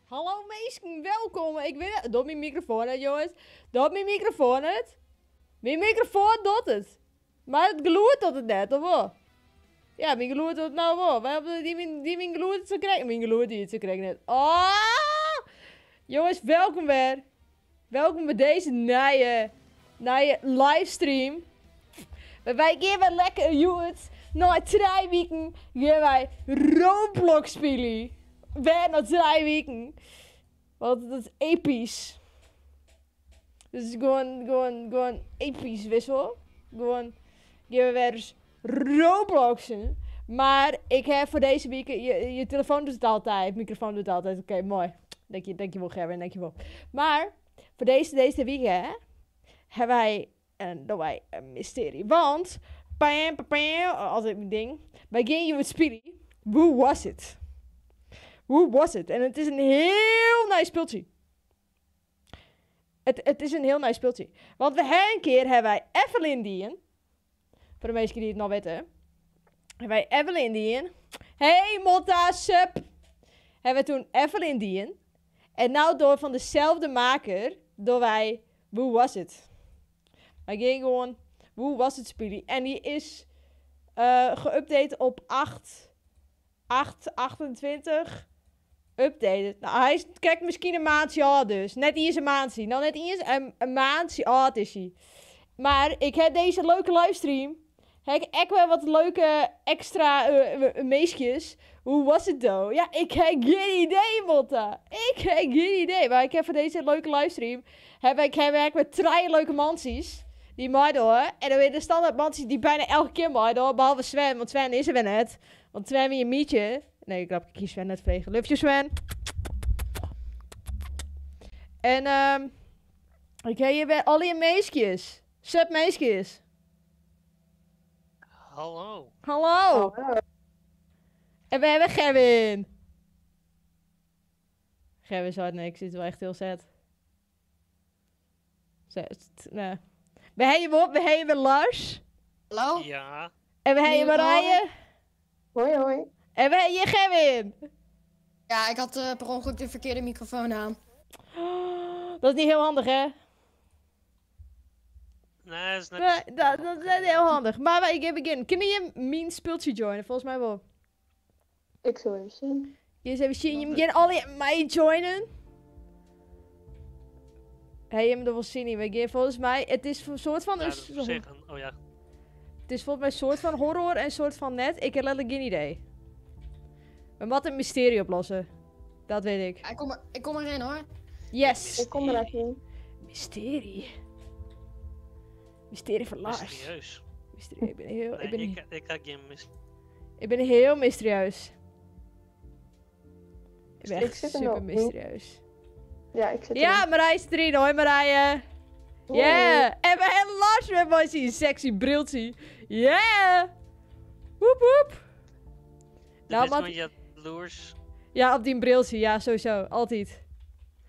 Hallo mensen, welkom. Ik weet... Doe mijn microfoon uit, jongens. Doe mijn microfoon uit. Mijn microfoon doet het. Maar het gloeit tot het net, of wat? Ja, mijn gloeit tot het nou wel. Wij hebben die mijn gloeit te krijgen. Mijn gloeit die te krijgen net. Oh! Jongens, welkom weer. Welkom bij deze nieuwe livestream. Wij geven lekker, jongens. Na 3 weken gaan wij Roblox spelen. Weer na 3 weken. Want dat is episch. Dus gewoon episch, wissel. Gewoon gaan we weer eens Robloxen. Maar ik heb voor deze week... Je telefoon doet het altijd. Microfoon doet het altijd. Oké, mooi. Dankjewel, Gerwin. Dankjewel. Maar voor deze week hebben wij een mysterie. Want... Altijd mijn ding. Wij gaan je het spelen. Hoe was het? Hoe was het? En het is een heel nice speeltje. Het is een heel nice speeltje. Want een keer hebben wij Evelyn dien. Voor de meesten die het nog weten. Hebben wij Evelyn dien. Hey Motta, sup. Hebben we toen Evelyn dien. En nou door van dezelfde maker. Door wij, hoe was het? Wij gingen gewoon, hoe was het spelen? En die is geüpdate op 8/28. Updated. Nou, hij is, kijk, misschien een maandje oud dus. Net eens een maandje. Nou, net eens een maandje oud is hij. Maar ik heb deze leuke livestream. Heb ik echt wel wat leuke extra meesjes. Hoe was het dan? Ja, ik heb geen idee, Motta. Ik heb geen idee. Maar ik heb voor deze leuke livestream... heb ik met 3 leuke mansies. Die mij door. En dan weer de standaard mansies die bijna elke keer mij door. Behalve Sven. Want Sven is er weer net. Want Sven weer een mietje. Nee, ik kies Sven net vliegen. Love you, Sven. En ik heb hier weer al die meisjes. Sup meisjes. Hallo. Hallo. Oh, En we hebben Gerwin. Gerwin zei niks. Dit is wel echt heel sad. Nee. We hebben Lars. hallo? Ja. En we hebben Marije. Hoi, hoi. En we hebben Gerwin. Ja, ik had per ongeluk de verkeerde microfoon aan. Dat is niet heel handig, hè? Nee, dat is net... Nee, dat is niet heel handig. Maar wij gaan beginnen. Kun je mijn speeltje joinen? Volgens mij wel. Ik zal even zien. Je eens even zien. Je moet alle mij joinen. Hey, je hebt er wel zin in. We gaan volgens mij... Het is een soort van... Ja, dat is op zich een... Oh ja. Het is volgens mij een soort van horror en een soort van net. Ik heb letterlijk geen idee. We moeten een mysterie oplossen. Dat weet ik. Ja, ik kom erin hoor. Yes! Ik kom er even in. Mysterie. Mysterie van Lars. Mysterieus. Mysterie. Nee, ik heb geen Ik ben heel mysterieus. Ik ben Ik echt zit er super wel in. mysterieus. Ja, ik zit Ja, Marije is erin. Hoi Marije. Yeah! En we hebben Lars met mij zien. Sexy briltje. Yeah! Woep woep. Nou, Nou, maar... je jaloers. Ja, op die briltje. Ja, sowieso. Altijd.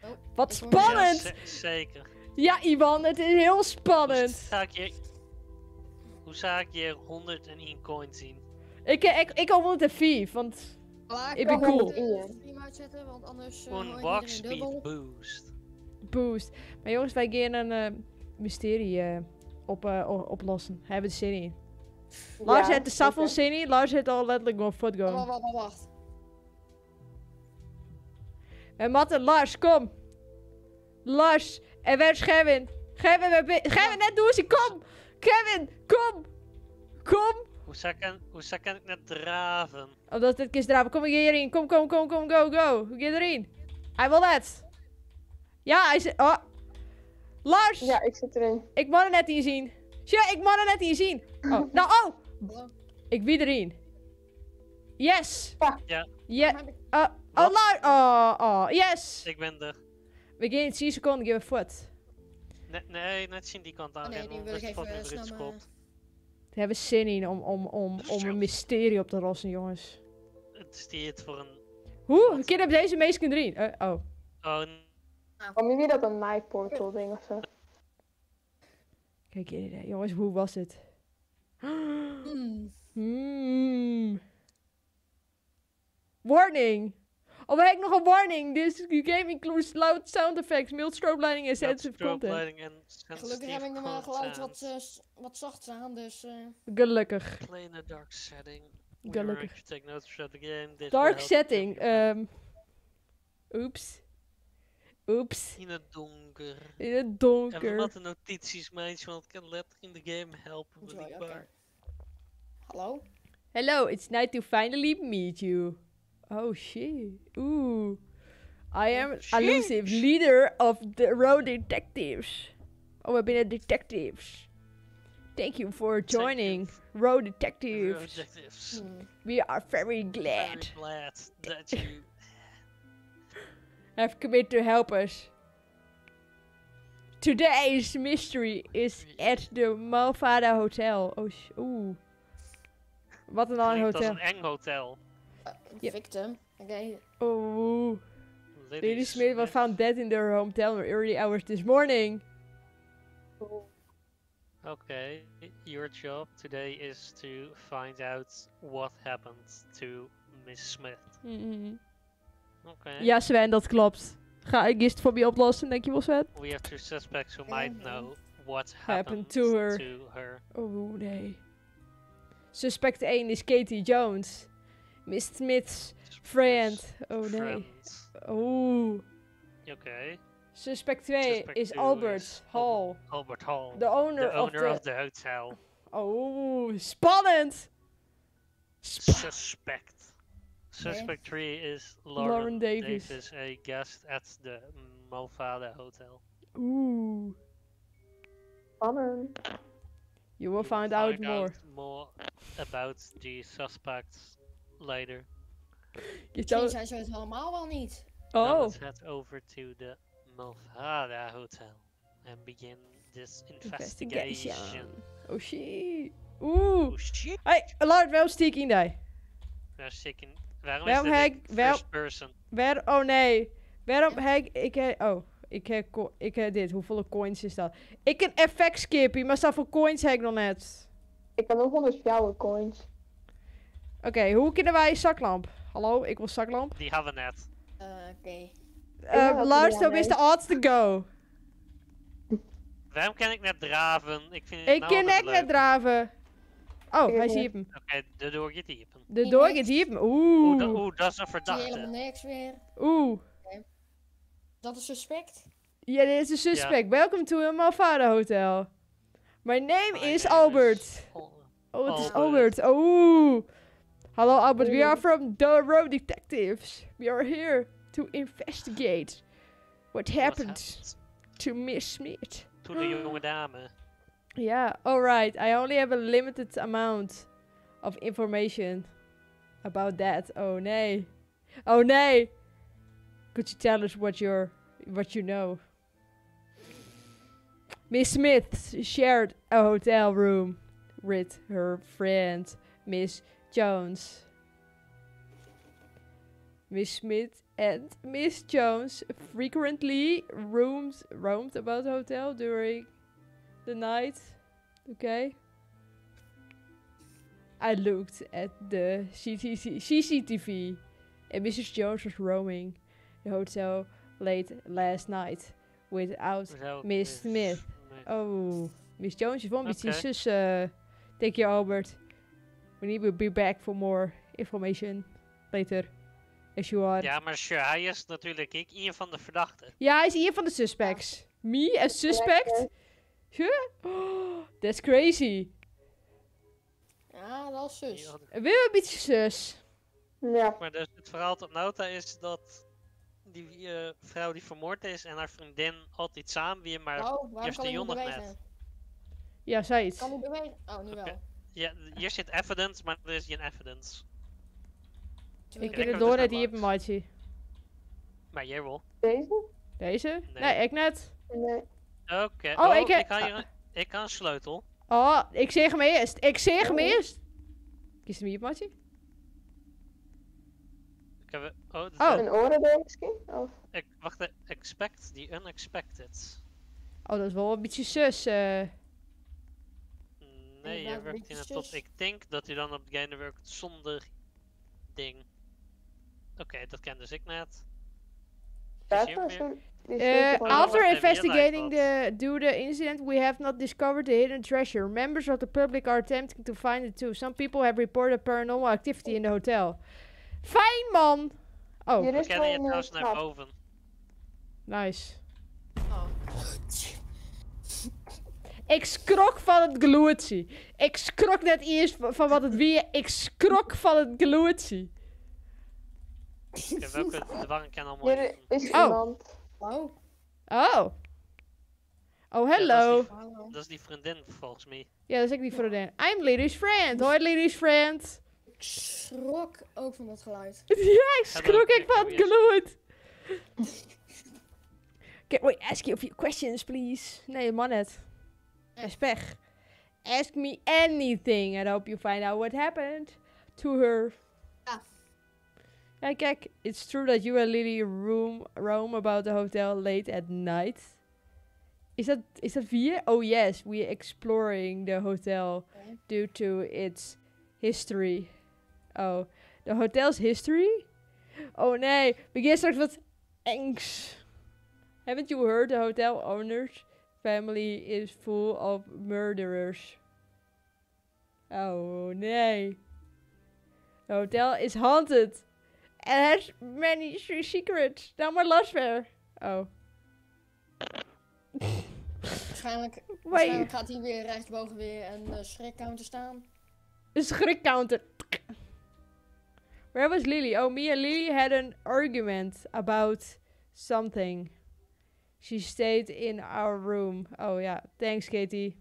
Oh, Wat ik hoor- spannend! Ja, zeker. Ja, Ivan. Het is heel spannend. Hoe zou ik je 101 coins zien? Ik hoop 105, want... Voilà, Ik ben kan cool. de stream uitzetten, want anders hoor Een je walk iedereen dubbel. speed boost. Boost. Maar jongens, wij gaan een mysterie oplossen. Hebben we er zin in. Lars heeft de Savon zin in. Lars heeft al letterlijk gewoon foot going. Wacht. En Matte, Lars, kom. Lars. En waar is Gerwin? Gerwin, net doen ze. Kom. Gerwin, kom. Kom. Hoe zou ik net draven? Oh, dat dit keer draven. Kom hierin. Kom, go. Hoe ga je erin? Hij wil net. Ja, hij zit... Oh. Lars. Ja, ik zit erin. Ik mag er net niet zien. Ja, ik mag er niet zien. Oh, nou, oh. Hallo. Ik wie erin. Yes. Ja, Ja. Heb ik- Oh, Lars. Oh, yes. ik ben er. We gaan in 10 seconden geven voet. Nee, net zien die kant aan. Oh nee, die wil ik even snel... We hebben zin in om een mysterie op te lossen, jongens. Het is die het voor een... Hoe? Ik heb deze meesten erin. Oh. Oh, Kwam je weer dat een My Portal ding of zo? Kijk, geen idee. Jongens, hoe was het? Warning. Oh, we hebben nog een warning. This game includes loud sound effects, mild strobe lighting en sensitive content. Gelukkig heb ik hem geluid wat zacht aan, dus... Gelukkig. Play in a dark setting. Gelukkig. Take notes throughout the game. This will Dark help setting. you Oeps. Oeps. in het donker. In het Even donker. wat de notities, meisje, want het kan letterlijk in de game helpen. Sorry, Blijkbaar. oké. Hallo? Hello, it's nice to finally meet you. Oh shit. Ooh. I am elusive leader of the road detectives. Oh, we binnen detectives. Thank you for joining road detectives. Detectives. We are very glad. Very glad that you Have committed to help us. Today's mystery is at the Malvada Hotel. Oh, oeh. Wat een ander klinkt als hotel. een eng hotel. Ja. Victim. Oké. Oh. Lady Smith was found dead in their hometown in early hours this morning. Okay, your job today is to find out what happened to Miss Smith. Mhm. Okay. Ja, Sven, dat klopt. Ga ik eerst voor je oplossen, dankjewel Sven. We have two suspects who might know what Happened happened to her. to her. Oh nee. Suspect 1 is Katie Jones. Miss Smith's friend. Oh nee. Friend. Oh. Okay. Suspect 2 Suspect is 2 Albert is Hall. Albert Hall. The owner, of the hotel. Oh, spannend! Suspect. Suspect 3 is Lauren Davis. a guest at the Malvada Hotel. Ooh. Spannend. You will find Find out more. more about the suspects later. Je Misschien zou... zijn ze het helemaal wel niet. Now Oh. let's head over to the Malvada Hotel and begin this investigation. Oh shit. Oeh. Oh shit! Hey, alert, wel sticky in die. Nou, chicken. Waarom Waarom is dit heb ik- wel- first person? Oh nee. Waarom heb ik heb dit. Hoeveel coins is dat? Ik een FX skippie, maar zoveel coins heb ik nog net. Ik kan ook 100 jouwe coins. Oké, hoe kunnen wij zaklamp? Hallo, ik wil zaklamp. Die hadden we net. Oké. heb het Luister, niet is de odds to go. Waarom kan ik net draven? Ik vind het Ik nou kan altijd net leuk. met draven. Oh, Ik hij ook ziet hem. Oké, de door je typen. De Niet dog niks. ziet hem. Oeh, Oeh. dat is een Ik zie helemaal verdachte. niks weer. Oeh. Dat is suspect. Ja, dit is een suspect. Welcome to a Malvada Hotel. My name is Albert. Oh, het is Albert. Albert. Oeh. Hallo Albert, we are from the Road Detectives. We are here to investigate what happened to Miss Smith. Toen de jonge dame. Yeah, alright. I only have a limited amount of information about that. Oh nee. Oh nee. Could you tell us what you know? Miss Smith shared a hotel room with her friend Miss Jones. Miss Smith and Miss Jones frequently roamed about the hotel during the night. Okay. I looked at the CCTV and Mrs. Jones was roaming the hotel late last night without Miss Smith. Oh, Miss Jones is one with Okay. sus. Thank you, Albert. We need to be back for more information later. As you are. Ja, maar sure, hij is natuurlijk een van de verdachten. Ja, hij is hier van de suspects. Me as suspect? Sure? Oh, that's crazy. Ja, dat is zus. Wil een beetje sus. Ja. Maar dus het verhaal tot nota is dat die vrouw die vermoord is en haar vriendin altijd samen weer, maar Oh, waarom eerst kan de ik niet jongen bewegen? net. Ja, zoiets. Kan niet bewegen? Oh, nu Oké. wel. Ja, hier zit evidence, maar er is geen evidence. Ik heb ken het dus door naar dat hier langs. op maatje. Maar jij wel. Deze? Deze? Nee. Nee, ik net. Nee. Oké. Oh, ik heb- Ik kan een sleutel. Oh, ik zeg hem eerst. Ik zeg hem eerst. Kies hem hier op maatje? Ik heb, oh, Oh. Een oordeel misschien? Of... wacht, expect the unexpected. Oh, dat is wel een beetje sus. Nee, Inderdaad, jij een werkt beetje in het tot. sus. Ik denk dat hij dan op degene werkt zonder ding. Oké, dat ken dus ik net. Daar hier is weer? een- die is gewoon- After Weer investigating lijkt the incident, we have not discovered the hidden treasure. Members of the public are attempting to find it too. Some people have reported paranormal activity in the hotel. Fijn, man! Oh, Hier We is kennen je gewoon trouwens naar knap. boven. nice. Oh. Ik schrok van het gloedje. Ik schrok net eerst van wat het weer. Ik schrok van het gloedje. Oké, welke dwang ken allemaal Hier niet. is Oh. iemand. Oh. Oh. Oh, Ja, hello. Hallo. Dat is die vriendin volgens mij. Ja, dat is ik niet voor de den. I'm Lily's friend. Hoi, Lily's friend. Ik schrok ook van dat geluid. Ja, ik schrok ik van het gloed. Can we ask you a few questions, please? Nee, man net. Respect. Ask me anything and I hope you find out what happened to her. Ja. Ja, kijk. It's true that you and Lily roam about the hotel late at night. Is dat 4? Oh yes, we exploring the hotel Oké. due to its history. Oh, the hotel's history? Oh nee, begin straks wat engs. Haven't you heard the hotel owner's family is full of murderers? Oh nee. The hotel is haunted and has many secrets. Nou maar Lasver. Oh. Waarschijnlijk gaat hier weer rechtsboven weer een schrikcounter staan. Een schrikcounter. Where was Lily? Oh, me and Lily had an argument about something. She stayed in our room. Oh ja, thanks Katie.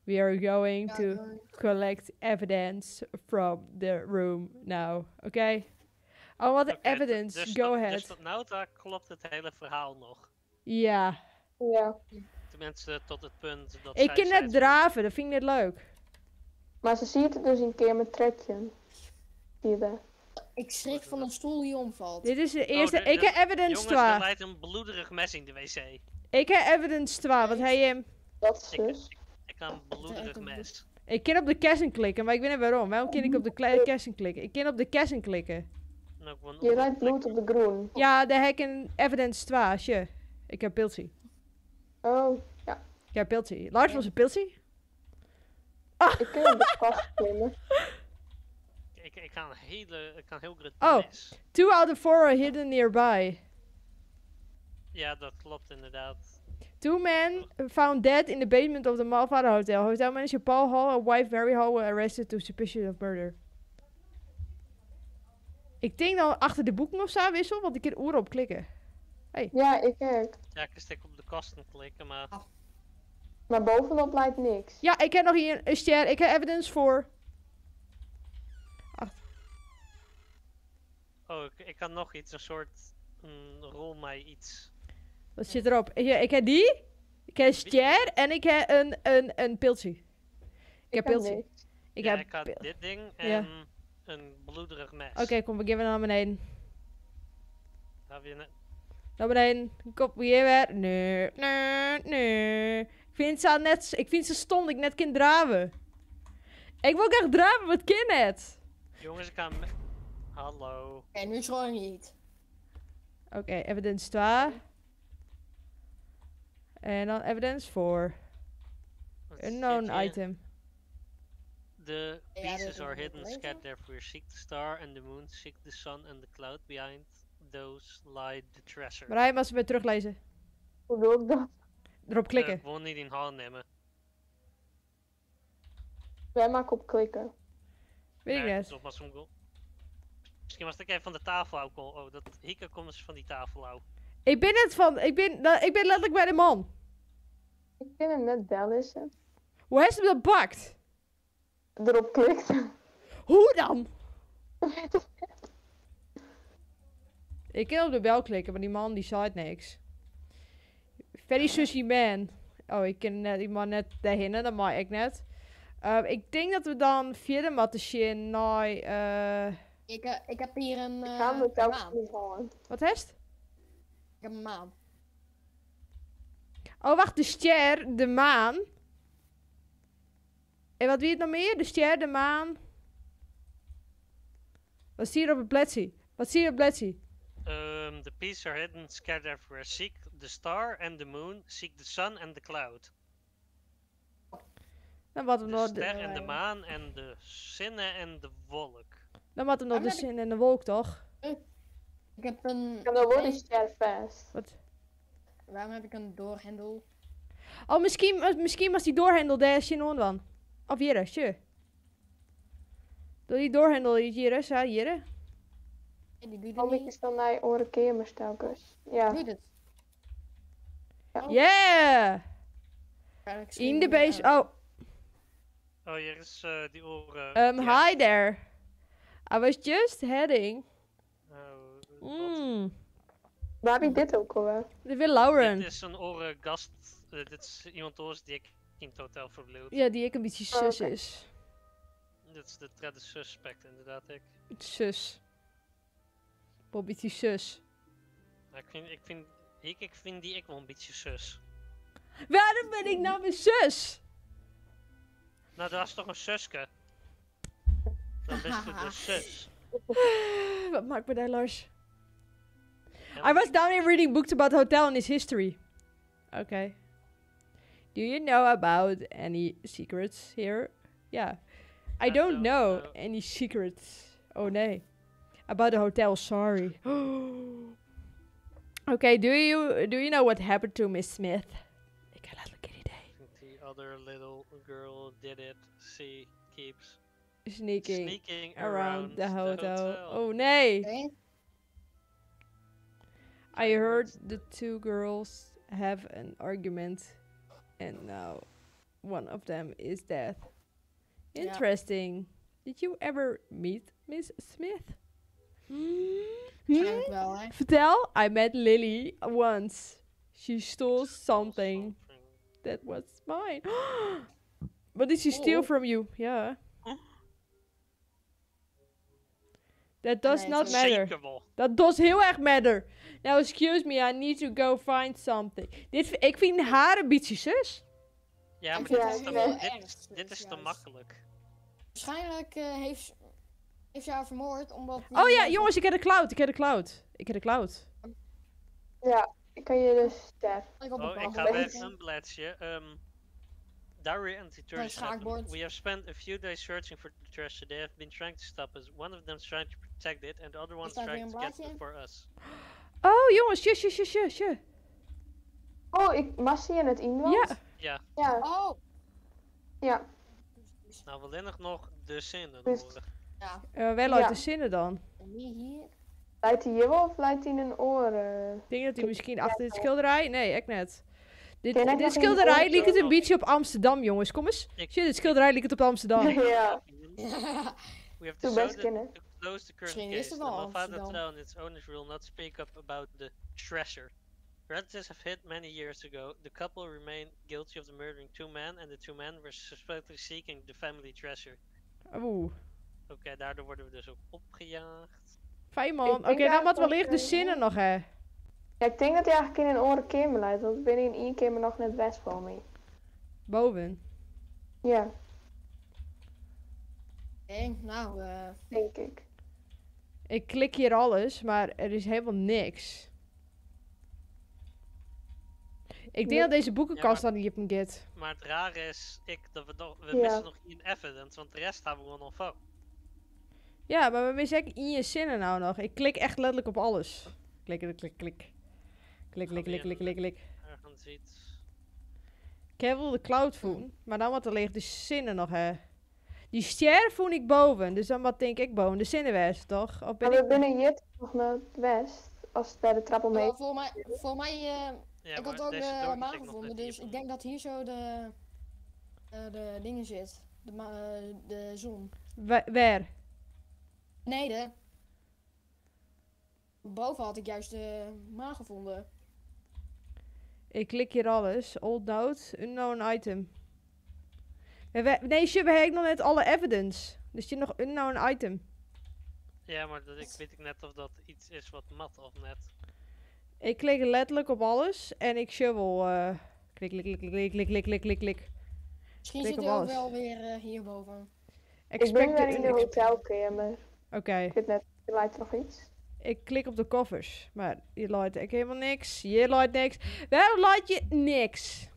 We are going Ja, to collect evidence from the room now. Okay? Oh, what Oké, evidence? dus Go Dus ahead. tot nou daar klopt het hele verhaal nog. Ja. Ja. Tenminste, tot het punt dat Ik zij kan zei net van- draven, dat vind ik net leuk. Maar ze ziet het dus een keer met trekje. Zie je dat? Ik schrik van een stoel die omvalt. Dit is de eerste. de- Ik heb de- evidence Jongens, er 2. leidt een bloederig mes in de wc. Ik heb evidence 2. Wat hij hem. Dat is Ik, dus. ik kan een bloederig mes. Ik kan op de kersen klikken, maar ik weet niet waarom. Waarom kan ik op de kersen klikken? Ik kan op de kersen klikken. En ook wel een Je rijdt plek- bloed op de groen. Ja, daar heb ik een evidence 2. Sje. Ik heb pilsie. Oh, ja. Ik heb pilsie. Lars was een pilsie? Ik kan op de kast klimmen. Ik kan heel goed Oh. mes. 2 out of 4 are hidden nearby. Ja, dat klopt inderdaad. 2 men found dead in the basement of the Malvada Hotel. Hotel manager Paul Hall and wife Mary Hall were arrested to suspicion of murder. Ik denk dan achter de boeken of zo wissel, want ik kan oren op klikken. Ja, ik ook. Ja, ik kan stik op de kasten klikken, maar... Maar bovenop lijkt niks. Ja, ik heb nog hier een ster. Ik heb evidence voor. Oh, ik had nog iets, een soort... rol mij iets. Wat zit erop? Ik heb die. Ik heb een ster en ik heb een pilsie. Ik heb pilsie. niks. Ik Ja, heb ik had pil- dit ding Ja. en een bloederig mes. Oké, kom, we gaan weer naar beneden. Daar weer Naar beneden. Kom weer weer. Nee, nee, nee. Ik vind ze stom dat ik net kan draven. Ik wil graag draven, wat kan net? Jongens, ik kan... Hallo. En nu gewoon niet. Oké, evidence 2. En dan evidence 4. Wat Unknown zit hier? item. The Ja, pieces dit are is hidden, lezen. scattered therefore seek the star and the moon, seek the sun and the cloud behind those lie the treasure. Maar hij was weer teruglezen. Hoe doe ik dat? Erop klikken. Gewoon niet in hand nemen. Wij maken op klikken. Weet ik Ja, net. toch maar zo'n Misschien was ik even van de tafel af. Oh, dat Hieke komt dus van die tafel af. Ik ben net van. Ik ben letterlijk bij de man. Ik vind hem net Dallissen. Hoe heeft ze dat bakt? Erop klikt. Hoe dan? Ik kan op de bel klikken, maar die man die zei niks. Very sushi man. Oh, ik ken net die man net daarheen, dat mag ik net. Ik denk dat we dan verder moeten zien naar... Ik heb hier een Ik ga hem ook maan. niet halen. wat is het? Ik heb een maan. Oh, wacht, de ster, de maan. En wat wie het nog meer? De ster, de maan. Wat zie je op het pletsje? Wat zie je op Bletsie? The pieces are hidden, scattered everywhere. Seek the star and the moon. Seek the sun and the cloud. Dan wat hem De nog ster de, en de maan en de zinnen en de wolk. dan wat hem nog de zin en de wolk, toch? Ik heb een... En dan wordt die ster vast. Wat? Waarom heb ik een doorhendel? Oh, misschien was die doorhendel daar zin on dan. Of hier, sure. Door die doorhendel hier, zo hier. Die doet het Om ik niet. is dan naar je oren kamers telkens. Ja. Doet het. Yeah! Eigenlijk In de schreeuwen, base. Oh, Oh, hier is die oren. hi there. I was just heading. Wat? Waar heb je dit ook alweer? Dit wil Lauren. Dit is een orengast. Dit is iemand anders die ik in het hotel verbloed. Ja, die ik een beetje Oh, zus oké. is. Dit is de derde suspect, inderdaad. Zus. Bobby die zus. Maar ik vind die ik wel een beetje sus. Waarom ben ik nou mijn zus? Nou, dat is toch een suske? Dan best je de sus. Wat maakt me daar Lars? Ja, I was down here reading books about the hotel and its history. Okay. Do you know about any secrets here? Yeah. I don't know any secrets. Oh nee. About the hotel, sorry. Okay, do you know what happened to Miss Smith? Ik heb letterlijk geen idee. I think the other little girl did it. She keeps Sneaking around the hotel. hotel. Oh nee. Oké. I heard the two girls have an argument, and now one of them is dead. Ja. Interesting. Did you ever meet Miss Smith? Waarschijnlijk wel, hè. Vertel, I met Lily once. She stole something that was mine. What did she steal Oh. from you? Yeah. That does Nee, not het matter. Unshakable. Dat does heel erg matter. Now, excuse me, I need to go find something. Ik vind haar een beetje zus. Ja, maar Ik dit vind is het te, wel dit is te juist. makkelijk. Waarschijnlijk heeft ze haar vermoord omdat... Oh ja, die- jongens, ik heb de cloud. Ja, ik kan je dus ster. Ik op de Oh, ik bank ga liggen. even een bladje. Diary entry Een 37. schaakbord. We have spent a few days searching for the treasure. They have been trying to stop us. One of them is trying to protect it, and the other one is staat weer trying een to get blaadje. before us. Oh, jongens, shh. Oh, mag je het inwand? Ja, Ja, Ja. Oh! Ja. nou wil ik nog de zinnen Dus- horen. Ja, wel uit Ja. de zinnen dan. en die hier. Leidt hij hier wel of leidt hij in een oren? Ik denk dat hij misschien achter dit schilderij... Nee, ik net. Dit Ken ik nog dit in schilderij oortje? lijkt het een beetje op Amsterdam, jongens. Kom eens. Ik- Shit, dit schilderij lijkt het op Amsterdam. Ja. We have Doe best decided kennen. to close the current Misschien is case. het The wel Malvada Amsterdam. Hotel and its owners will not speak up about the treasure. Relatives have hid many years ago. The couple remain guilty of the murdering two men, and the two men were suspectly seeking the family treasure. Oeh. Oké, daardoor worden we dus ook opgejaagd. Fijn man. Ik Oké, denk dan wat eigenlijk wellicht de dat, zinnen nog, hè. Ja, ik denk dat hij eigenlijk in een oren kamer leidt, want ik ben in één kamer nog net west van me. Boven. Ja, Oké, nou, denk ik. Ik klik hier alles, maar er is helemaal niks. Ik denk Nee. dat deze boekenkast Ja, dan niet op een git. Maar het rare is, dat we Ja. missen nog één evidence, want de rest hebben we nog wel. Ja, maar we missen echt in je zinnen nou nog. Ik klik echt letterlijk op alles. Klik. Ergens iets. Ik heb wel de cloud voen, maar dan wat er ligt de zinnen nog, hè. Die ster voel ik boven, dus dan wat denk ik boven? De zinnenwest, toch? Of ben Maar we ik... binnen hier nog naar het west, als het bij de trap omheen. voor mij Ja, ik maar had ook deze de dood maan ik nog gevonden, net dus hier. ik denk dat hier zo de dingen zit. De zon. Waar? Beneden. Boven had ik juist de maan gevonden. Ik klik hier alles. Old note, unknown item. Nee, shit, we hebben nog net alle evidence. Dus je nog unknown item. Ja, maar weet ik net of dat iets is wat mat of net. Ik klik letterlijk op alles en ik shovel. Klik. Misschien Klik zit op hij ook alles. wel weer hierboven. Ik ben weer in de hotelkamer. Oké. Ik weet net, er leidt nog iets. Ik klik op de koffers. Maar je laat ik helemaal niks. Je laat niks. Waarom laat je niks?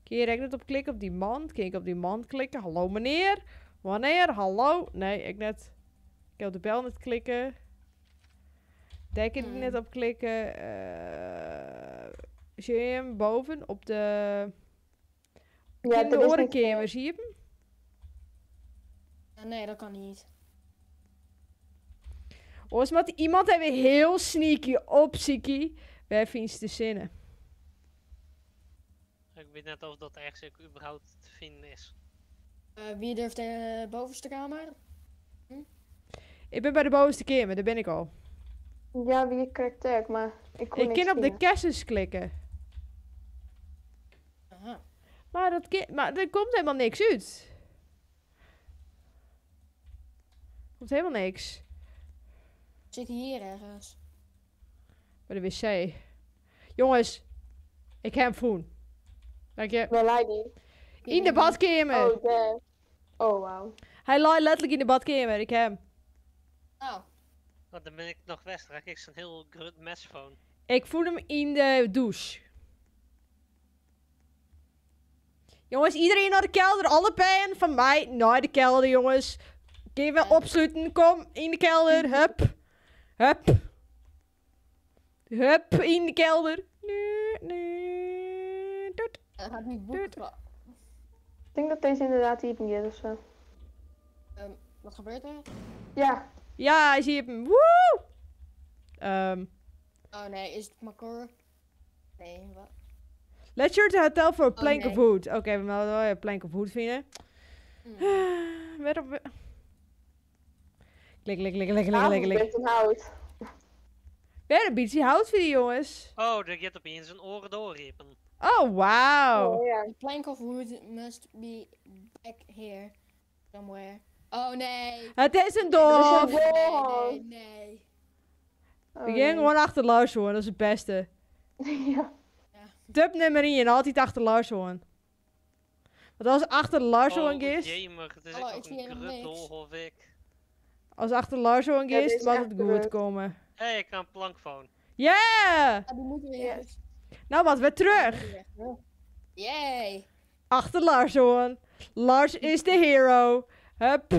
Kun je direct net op klikken op die man? Kun ik op die man klikken? Hallo meneer? Wanneer? Hallo? Nee, ik net. Ik heb op de bel net klikken. Daar kun je net op klikken. Zie je hem boven op de... Ja, in de dat is niet orenkamer, zie je hem? Nee, dat kan niet. Of met iemand hebben heel sneaky op Siki. Wij vinden de zinnen. Ik weet net of dat ergens ook überhaupt te vinden is. Wie durft de bovenste kamer? Ik ben bij de bovenste kamer, daar ben ik al. Ja, wie krijgt ook, maar ik kon Ik niks kan op de vinden. caches klikken. Aha. Maar, maar er komt helemaal niks uit. Er komt helemaal niks. Zit hier ergens? Bij de wc. Jongens, ik heb hem voen. Dank je. Waar lijkt die? In de badkamer. Oh, daar. Oh, wauw. Hij lag letterlijk in de badkamer. Ik heb hem. Oh, Want dan ben ik nog west, raak ik zo'n heel groot mesphone. Ik voel hem in de douche. Jongens, iedereen naar de kelder. Alle pijn van mij naar de kelder, jongens. Kun we opsluiten? Kom, in de kelder. Hup. Hup. Hup, in de kelder. Nee, nee. Doet. dat gaat niet boeken. Ik denk dat deze inderdaad hier is of zo. Wat gebeurt er? Ja, Ja, hij ziet hem. Woe! Oh nee, is het Macor? Nee, wat? Let's share the hotel for a plank nee. of wood. Oké, we moeten wel een plank of wood vinden. Waarom? Klik, klik, klik, klik, klik, klik, klik. met een hout. Weer een beetje hout vinden, jongens. Oh, er gaat opeens een oren doorriepen. Oh, wauw. Oh, ja. The plank of wood must be back here. Somewhere. Oh nee. Het is een Dat doof. is een Nee, doorhoofd. nee, nee. Oh, We gaan gewoon achter Lars hoor, dat is het beste. Ja. Dub nummer 1, altijd achter Lars hoor. Want als achter Lars hoor Oh, is, jemig, het is Hallo, ook ik zie een helemaal grut niks. hoor ik. als achter Lars hoor Ja, dit is, is mag echt het goed leuk. komen. Hé, hey, ik kan een plankphone. Yeah! Ah, die moeten we Yes. yes. Nou, wat weer terug. Yay. Achter Lars hoor. Lars is de hero. Hup.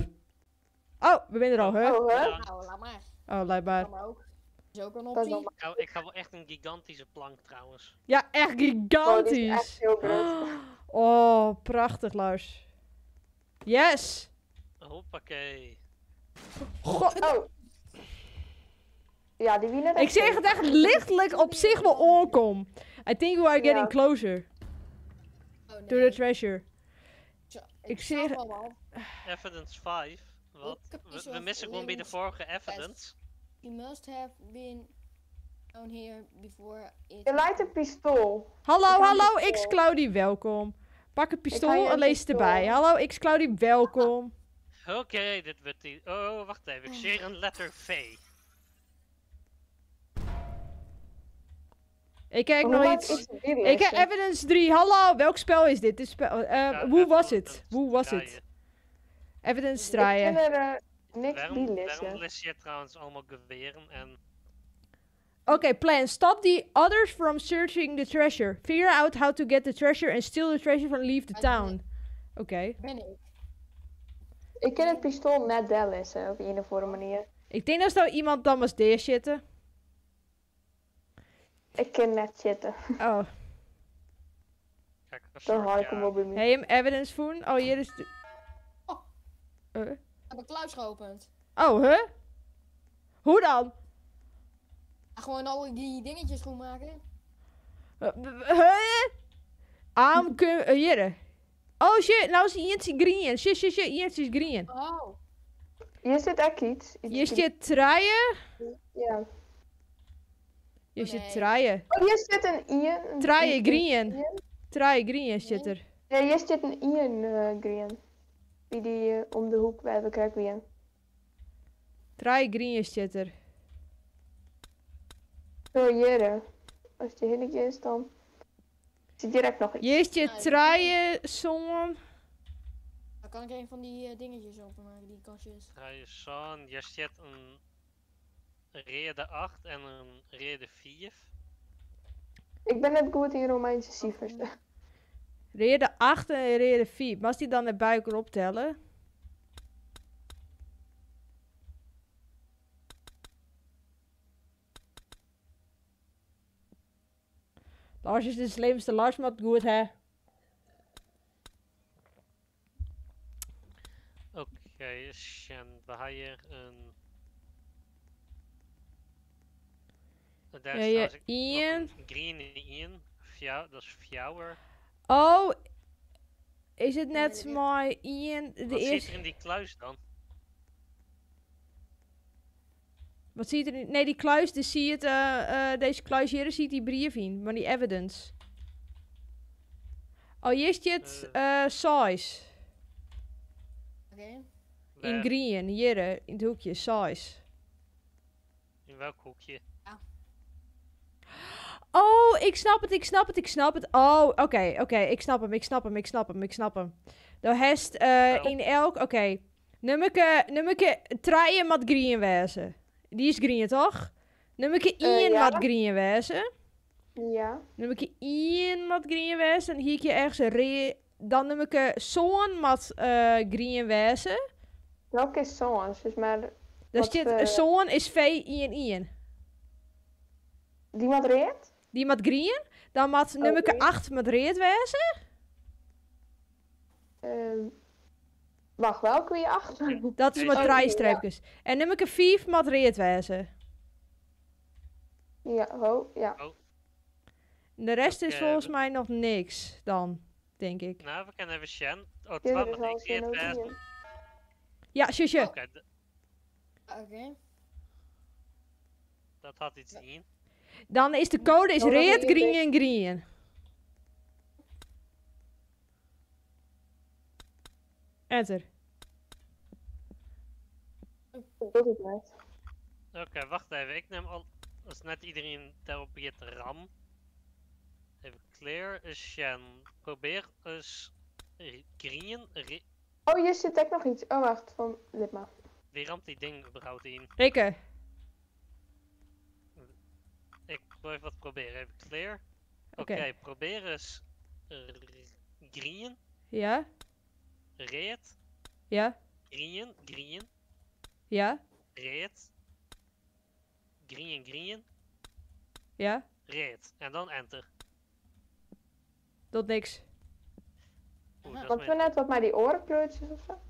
Oh, we zijn er al, huh? Oh, hè? Ja, Nou, laat maar. Oh, blijkbaar. Laat maar ook. Is ook een Dat is optie. wel ik ga wel echt een gigantische plank trouwens. Ja, echt Oh, die is echt gigantisch. heel groot. Oh, prachtig, Lars. Yes. Hoppakee. God. Oh. Ja, die winnen. Ik zeg het echt lichtelijk op zich wel aankom. I think we are getting Ja. closer Oh to the nee. treasure. Zo, ik zag zeg- al wel. Evidence 5. Wat? Ik heb iets We of missen gewoon bij de links, vorige evidence. You must have been down here before it... Je lijkt een pistool. Hallo, Ik ga hallo, een X pistool. Claudie, welkom. Pak het ga pistool je en een lees het pistool. erbij. Hallo, X Claudie, welkom. Oké, dit wordt die... Oh, wacht even. Ik zie een letter V. Ik kijk Hoe nog lang iets. is die Ik heb lessen? Evidence 3. Hallo, welk spel is dit? Dit spel, hoe was het? Evidence Hoe was draaien. het? Evidence Ik draaien. ken er niks Waarom, die waarom lessen. les je trouwens allemaal geweren en... Okay, plan. Stop the others from searching the treasure. Figure out how to get the treasure and steal the treasure from leave the town. Oké. Ben ik. Ik ken het pistool net daar lessen, op een of andere manier. Ik denk dat er iemand dan was daar zitten. Ik ken net zitten. Oh. Kijk, een Dan soort, haal ik hem ja, op bij me. Hey, hem evidence voen. Oh, hier is de... Oh. Eh? Ik heb een kluis geopend. Oh, huh? Hoe dan? Gewoon al die dingetjes goed maken. Huh? Hier. Oh shit, nou is iemand green. Shit, iemand is green. Oh. Hier zit echt iets. Je zit traaien. Ja. Je Nee. zit traaien. Oh, hier zit een Ian. Traaien een green. Ian. Traaien green zit er. Ja, hier zit een Ian green. Die om de hoek bij elkaar weer. Traaien green zit er. Zo, hier. Als die hinnetje is, dan zit direct nog iets. Je zit traaien zo'n. Dan kan ik een van die dingetjes openmaken, die kastjes. Ga je zo, je zit een reden 8 en een reden 4. Ik ben net goed in Romeinse cijfers. Reden 8 en reden 4. Maar als die dan erbij kan optellen. Lars is de slimste. Lars maakt goed, hè? Oké, Shen, we hebben hier een... Daar Ja, is ja, trouwens nog Ian. een green in. Dat is Fjouwer. Oh, is het net Nee, dit- maar Ian de Wat zit eerste? er in die kluis dan? Wat ziet er in? Nee, die kluis, dus zie je het, deze kluis hier, ziet die brief in, maar die evidence. Oh, hier zit size. Oké. In Waar? green, hier, in het hoekje, size. In welk hoekje? Oh, ik snap het. Oh, oké, ik snap hem. Dan heeft in elk, oké. Nummerke traaien met green wezen. Die is green, toch? Nummerke Ian ja. met green wezen. Ja. Nummerke Ian met green wezen. En hier ergens een dan nummerke zoon met green wezen. Welke is zoals? Dus maar Daar Wat zit voor- zoon is V Ian. die wat reed? Die met green. Dan met nummerke Oké. 8 met reed wezen. Wacht, welke wie achter? Dat is Deze- met Oh, draaistreepjes. En nummerke 5 met reed wezen. Ja, oh, ja. De rest is Oké, volgens mij nog niks dan, denk ik. Nou, we kunnen even Shen. Oh, Ja, 12 er is met wel niks hier geen het auto. Ja, zusje. Oké, Oké. dat had iets in. Dan is de code is Oh, dat red, weet green ik. en green. Enter. Dat doe ik net. Oké, wacht even. Ik neem al. Als net iedereen daarop begint te ram. Even clear. Shen. Probeer eens green. Oh, hier zit ook nog iets. Oh, wacht, van Litma. Wie ramt die ding überhaupt in? Rikke. Ik wil even wat proberen. Even clear. Oké. Oké, probeer eens green, Ja, red, ja, green, ja, red, green, ja. red. En dan enter. Tot niks. Oeh, dat is Want we mijn- net wat mij die orenkleurtjes of zo.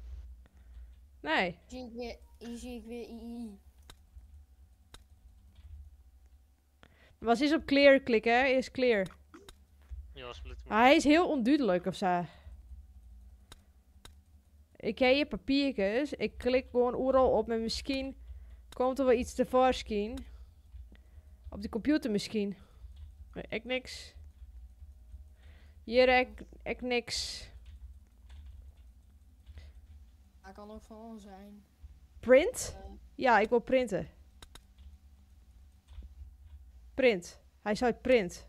Nee. Hier zie ik weer II. Was eens op clear klikken, hè? Is clear. Ja, alsjeblieft. Maar hij is heel onduidelijk of zo. Ik heb hier papiertjes. Ik klik gewoon overal op en misschien komt er wel iets tevoorschijn. Op de computer misschien. Nee, ik niks. Hier ik niks. Dat kan ook van ons zijn. Print? Eh, Ja, ik wil printen. Print. Hij zou het print.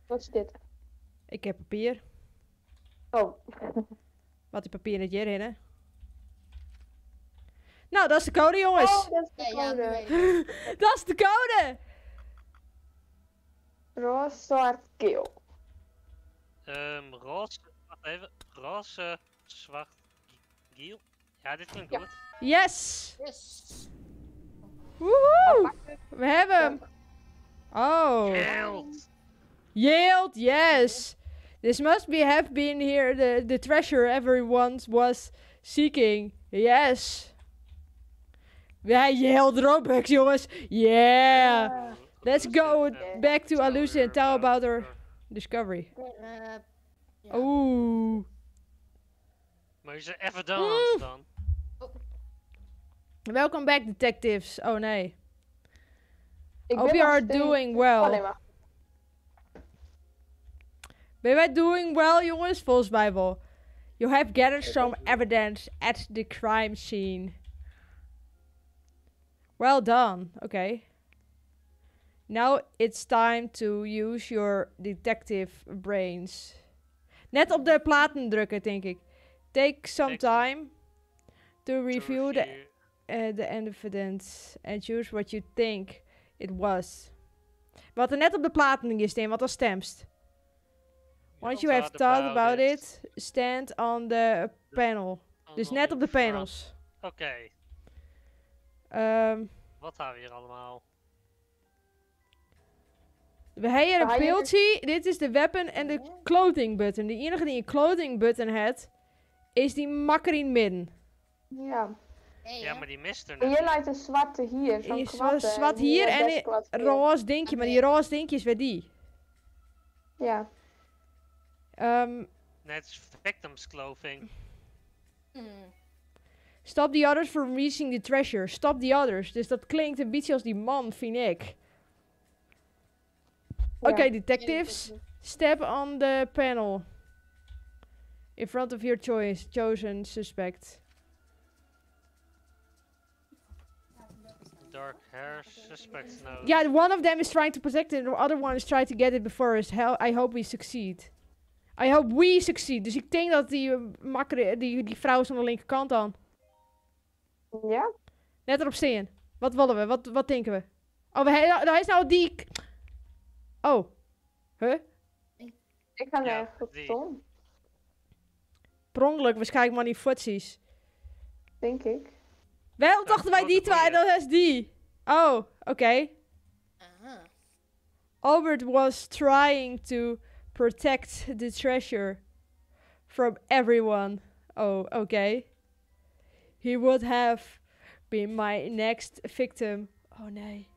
Wat is dit? Ik heb papier. Oh, Wat die papier net hierin, hè? Nou, dat is de code, jongens. oh dat is de ja, nu code. weet ik. Dat is de code. Roze, zwart, geel. Roze. Wacht even. Roze, zwart, geel. Ja, dit klinkt Ja. goed. Yes. Yes. Woehoe. We hebben hem. Oh. Geld! Yield, yes. This must have been here the treasure everyone was seeking. Yes. Ja, yield Robux, jongens. Yeah. Let's go back to Alucia and tell about her discovery. Ja. Oeh. Maar je ze even dans dan. Welcome back, detectives. Oh nee. Ik Hope ben you nog are steeds- doing Oh, nee, well. wacht. Ben wij doing well, jongens? Volgens mij wel. You have gathered some evidence at the crime scene. Well done. Okay. Now it's time to use your detective brains. Net op de platen drukken, denk ik. Take some Take some- time to review the the evidence and choose what you think it was. Wat er net op de platen is, staan, wat als stemst. Once you have thought about it, stand on the panel. Dus net op de panels. Oké, Ehm, wat hebben we hier allemaal? we hebben hier een Ga je piltje. Dit is de weapon en de clothing button. De enige die een clothing button heeft, is die makker in het midden. Ja. Hey, Ja, hè? maar die mist er En net. je lijkt een zwarte hier. Zo'n Is kwatte. zwart die, hier en best een kwad hier. roze dinkje. Maar die roze dinkje is weer die. Ja. Net is victims clothing. Stop the others from reaching the treasure. Stop the others. Dus dat klinkt een beetje als die man, vind ik. Oké, Ja. detectives. Step on the panel. In front of your chosen suspect. Dark hair suspect nose. Yeah, one of them is trying to protect it, and the other one is trying to get it before us. I hope we succeed. I hope we succeed. Dus ik denk dat die vrouw is aan de linkerkant dan. Ja? Net erop staan. Wat willen we? Wat denken we? Oh, hij is nou die... Oh. Huh? Ik ga Ja, nergens op die. Tom. Per ongeluk waarschijnlijk maar die footsies. Denk ik. Waarom dachten wij die twee? Dat is die. Oh, oké. Aha. Albert was trying to protect the treasure from everyone. Oh, okay. He would have been my next victim. Oh nee.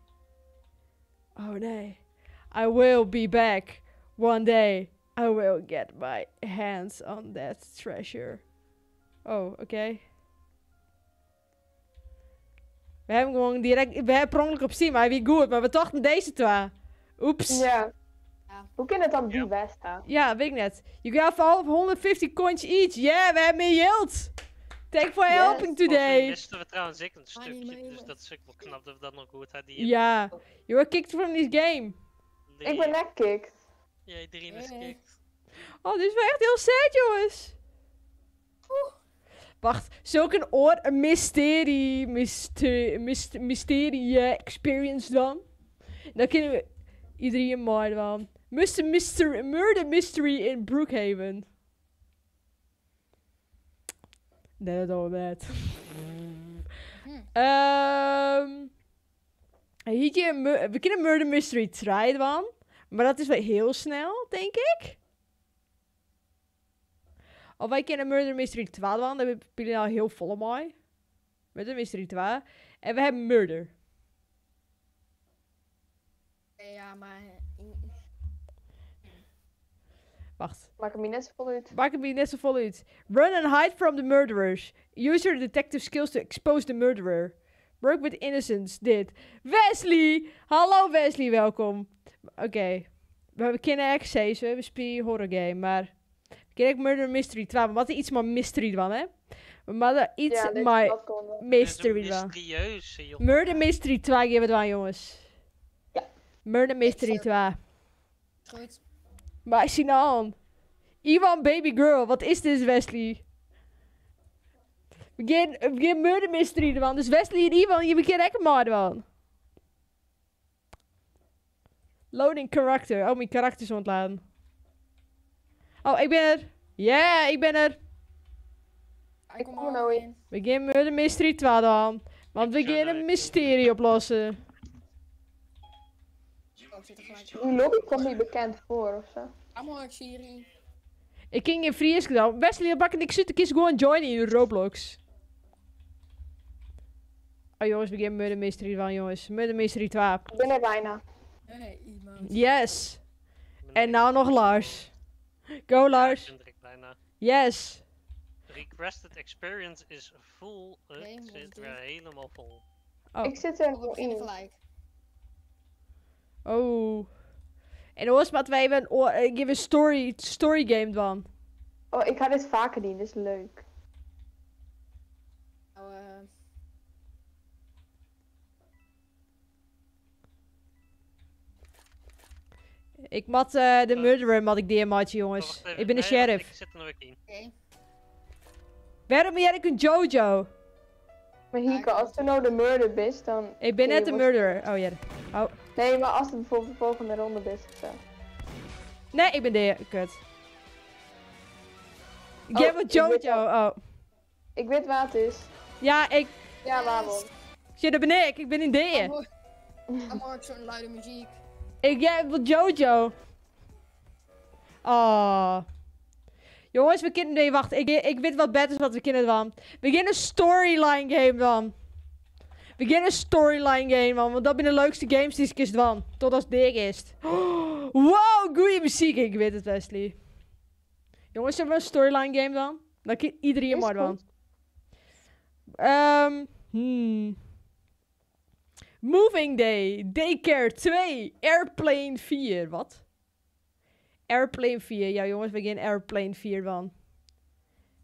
Oh nee. I will be back one day. I will get my hands on that treasure. Oh, oké. We hebben gewoon direct... We hebben per ongeluk op Steam, maar wie goed, maar we dachten deze twee. Oeps. Ja. Ja. Hoe kan het dan die Ja. best staan? Ja, weet ik net. You got all 150 coins each. Yeah, we hebben yield. Thank for Yes. helping Volgens mij today. misten we trouwens ik een Money, stukje, money, dus money. dat is ook wel knap dat we dat nog goed hadden. Die Ja. You were kicked from this game. Ik ben net kicked. Jij drie is Hey. kicked. Oh, dit is wel echt heel sad, jongens. Wacht, zulk een oor, een mysterie experience dan? Dan kunnen we iedereen maar dan. Murder Mystery in Brookhaven. Net al net. We kunnen Murder Mystery 3 dan. Maar dat is wel heel snel, denk ik. Of wij kennen Murder Mystery 2 dan. Daar hebben jullie al heel volle mooi. Murder Mystery 2. En we hebben Murder. Ja, maar... Wacht. Maak hem hier net zo vol uit. Maak hem hier net zo vol uit. Run and hide from the murderers. Use your detective skills to expose the murderer. Work with innocence. Dit. Wesley! Hallo Wesley, welkom. Oké. We kennen echt we hebben een horror game, maar... We kennen Murder Mystery 2, maar wat is iets maar mystery dan, hè? Maar dat iets Ja, dit maar is wat gewoon. mystery dan. Mysterieuze jongen. Murder Mystery 2 geven we het aan, jongens. Ja. Murder Mystery 2. Goed. Maar ik zie nou aan. Iwan Baby Girl, wat is dit, Wesley? We gaan Murder Mystery ervan. Dus Wesley en Iwan, je begint echt maar ervan. Loading character. Oh, mijn karakter is ontladen. Oh, ik ben er. Yeah, ik ben er. Ik kom er nou in. We gaan Murder Mystery 2 dan. Want we Ik ga gaan nou een in. mysterie oplossen. Oh, ik zit er gelijk. Die lobby komt niet bekend voor of zo. Allemaal Siri. Ik ging in Fries gedaan. Wesley, dan bakken ik zit. Ik is gewoon joinen in Roblox. Oh jongens, we gaan Murder Mystery van, jongens. Murder Mystery 2. Ik ben er bijna. Hey, iemand. Yes. En nou nog Lars. Go Lars. Ja, ik ben direct bijna. Yes. Requested experience is full. Nee, Het moet zit doen. weer helemaal vol. Oh. Ik zit er We nog beginnen in. gelijk. Oh. En dan was wat wij hebben een story game van. Oh, ik ga dit vaker doen, dit is leuk. Nou, Ik mat de murderer, mat ik die matje, Oh, jongens. wacht even. Ik ben de Nee, wacht, sheriff. Ik zit er nog in. oké. Waarom ben jij een Jojo? Maar Maar Hieke, als je nou de murder bent, dan... Ik ben kun net je de wel- murderer. Oh ja. Oh. Nee, maar als het bijvoorbeeld de volgende ronde bent of zo. Nee, ik ben de kut. Ik Oh, heb een ik weet Jojo. Oh. Ik weet waar het is. Ja, ik... Ja, waarom? Shit, daar ben ik. Ik ben in D. Dan hoor ik zo'n luide muziek. Ik heb een Jojo. Oh. Jongens, we kunnen... Nee, wacht. Ik weet wat beter is wat we kunnen dan. We beginnen een storyline game dan. We beginnen een storyline game man. Want dat zijn de leukste games die ik eens dan. Tot als dik is. Wow, goeie muziek. Ik weet het, Wesley. Jongens, hebben we een storyline game dan? Dan kan iedereen Is maar dan. goed. Moving Day. Daycare 2. Airplane 4. Wat? Airplane 4. Ja, jongens, we beginnen Airplane 4 dan.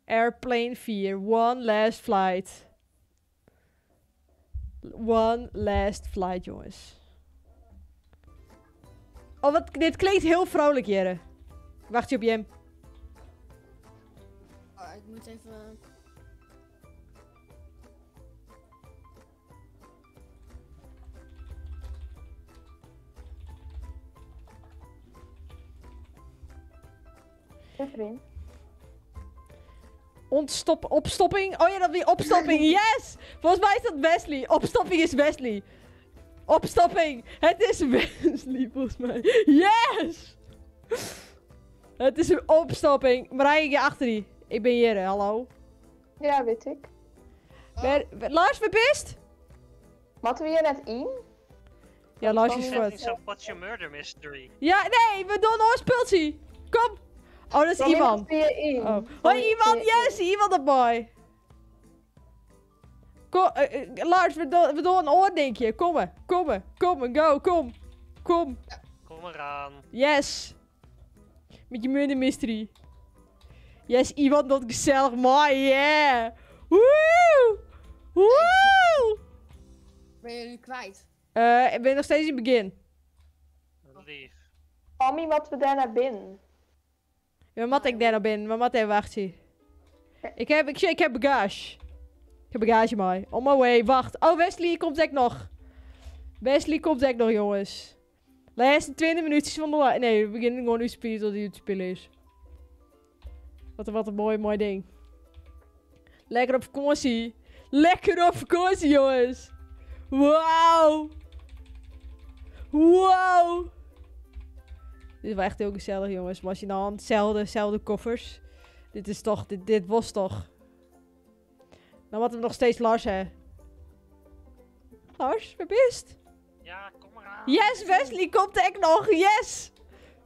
Airplane 4. One last flight. One last flight, jongens. Oh, wat, dit klinkt heel vrolijk, Jere. Wacht je op Jem. Oh, ik moet even... Ja, vriend. Opstopping. Oh ja, dat weer opstopping. Yes! Volgens mij is dat Wesley. Opstopping is Wesley. Opstopping. Het is Wesley, volgens mij. Yes! Het is een opstopping. Marije, je achter die. Ik ben Jere, hallo. Ja, weet ik. Lars, verpist? Matten we hier net in? Ja, Lars is Setting goed. some What's Your Murder Mystery. Ja, nee, we doen een speeltje. Kom. Oh, dat is Dan Ivan. nemen we weer in. Oh. Dan Hoi nemen we Ivan, weer yes, Ivan erbij. Kom, Lars, we doen een oordenkje. Kom, go, kom. Kom eraan. Yes. Met je murder mystery. Yes, Ivan, dat gezellig, maar yeah. Woe! Woe! Ben je nu kwijt? Ik ben nog steeds in het begin. Lief. Mami, wat we daarna binnen. Ja, wat ik daar nou ben, maar wat even wacht hier. Ik heb bagage. Ik heb bagage mee. On my way, wacht. Oh, Wesley komt echt nog. Wesley komt echt nog, jongens. Laatste 20 minuutjes van de nee, we beginnen gewoon nu spelen tot hij het spelen is. Wat een mooi ding. Lekker op vakantie. Lekker op vakantie, jongens. Wauw. Wow. Dit is wel echt heel gezellig, jongens. Maar als je dan hetzelfde koffers. Dit is toch, dit was toch. Dan wat we nog steeds Lars, hè. Lars, verpist. Ja, kom eraan. Yes, Wesley komt echt nog. Yes.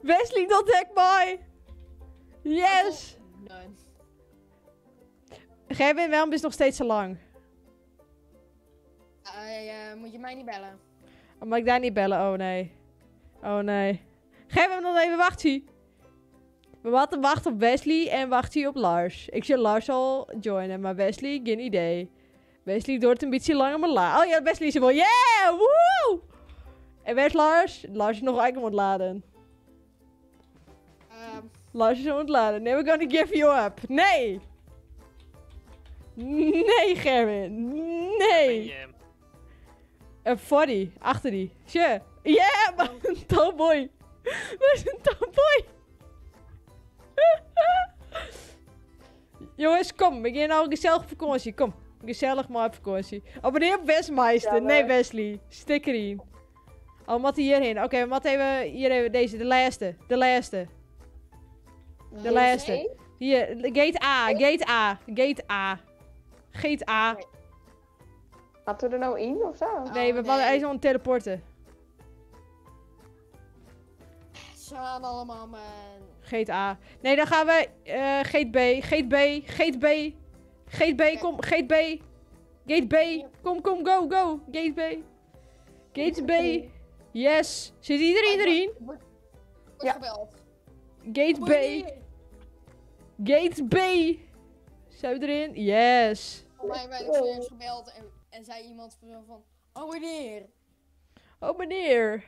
Wesley doet echt mooi. Yes. Nee. Gerwin, waarom is het nog steeds zo lang? Moet je mij niet bellen? Oh, mag ik daar niet bellen? Oh nee. Oh nee. Gerwin, nog even wachten. We moeten wachten op Wesley en wachten op Lars. Ik zie Lars al joinen, maar Wesley, geen idee. Wesley doet een beetje langer maar laat. Oh ja, Wesley is er wel. Yeah! Woe! En waar is Lars? Lars is nog eigenlijk aan het laden. Lars is aan het laden. Never gonna give you up. Nee! Nee, Gerwin. Ben Nee! je? Voor die. Achter die. Tje. Yeah, maar een tomboy. Waar is een tomboy? Jongens, kom. We gaan nou gezellig op vakantie. Kom. Gezellig maar op vakantie. Abonneer op Westmeister. Ja, Nee, maar- Wesley. Stik erin. Oh, we moeten hierheen. Oké, we moeten even... Hier even deze. De laatste. De laatste. De laatste. Hier. Gate A. Gate A. Gate A. Gate A. Nee. Matten we er nou in of zo? Nee, we moeten even aan teleporten. Ze gaan allemaal, man. Gate A. Nee, dan gaan we... Gate B. Gate B. Gate B. Gate B, kom. Gate B. Gate B. Kom, go. Gate B. Gate B. Yes. Zit iedereen erin? Wordt Ja. gebeld. Gate B. Gate B. Zijn we erin? Yes. Voor mij werd ik zojuist gebeld en zei iemand van... Oh, wanneer? Oh, meneer.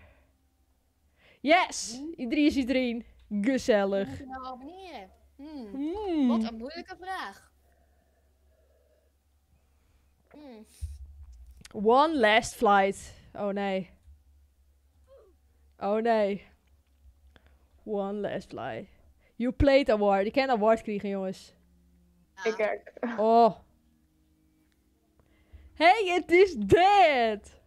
Yes. Iedereen is iedereen. Gezellig. Moet je nou abonneren? Mm. Wat een moeilijke vraag. One last flight. Oh nee. Oh nee. One last flight. You played award. Je kan een award krijgen, jongens. Ik ook. Oh. Hey, it is dead.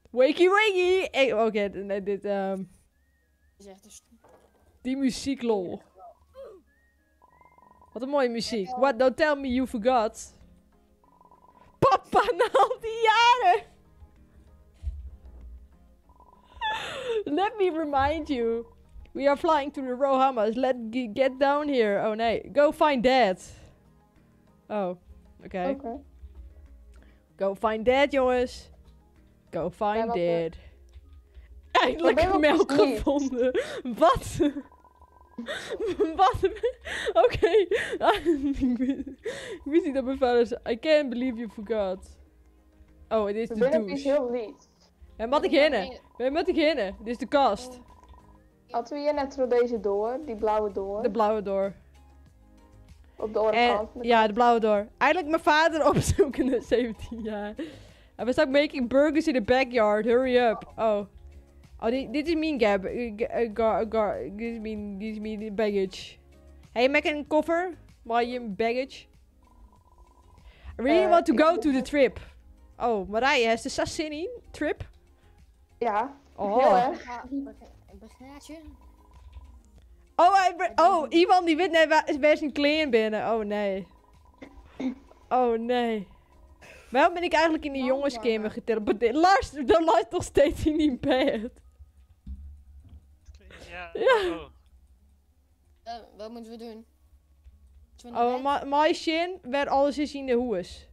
Wakey, wakey. Hey, oké, dit, is echt een die muziek, lol. Wat een mooie muziek. What, don't tell me you forgot. Papa, na al die jaren. Let me remind you. We are flying to the Rohamas. Get down here. Oh nee. Go find dad. Oh. Oké. Oké. Go find dad, jongens. Go find wat, dad. Eindelijk ben je wel melk precies? gevonden. Wat? Wat? Oké. Ik wist niet dat mijn vader zei. I can't believe you forgot. Oh, het is Ik de ben ook iets douche. heel liefs. En wat ik hinnen. We met ik hinnen. Dit is de kast. Hadden we hier net door deze door, die blauwe door. De blauwe door. Op de andere En, kant. ja, de blauwe door. Eigenlijk mijn vader opzoeken 17 jaar. En we staan making burgers in the backyard. Hurry up. Oh. Oh, dit is mijn gab. Dit is mijn baggage. Hey, maak een koffer. Maar je baggage. I really want to ik go heb to the het- trip. Oh, Marije, has er zin in? Trip? Ja, Oh. heel erg. Een bagaatje. Oh, iemand die weet net waar zijn kleren binnen. Oh nee. Oh nee. Waarom ben ik eigenlijk in die jongenskamer geteleporteerd? Lars, dan ligt nog steeds in die bed. Ja. Ja. Oh. Wat moeten we doen? Moeten we naar Oh, bed? my shin, waar alles is in de hoes.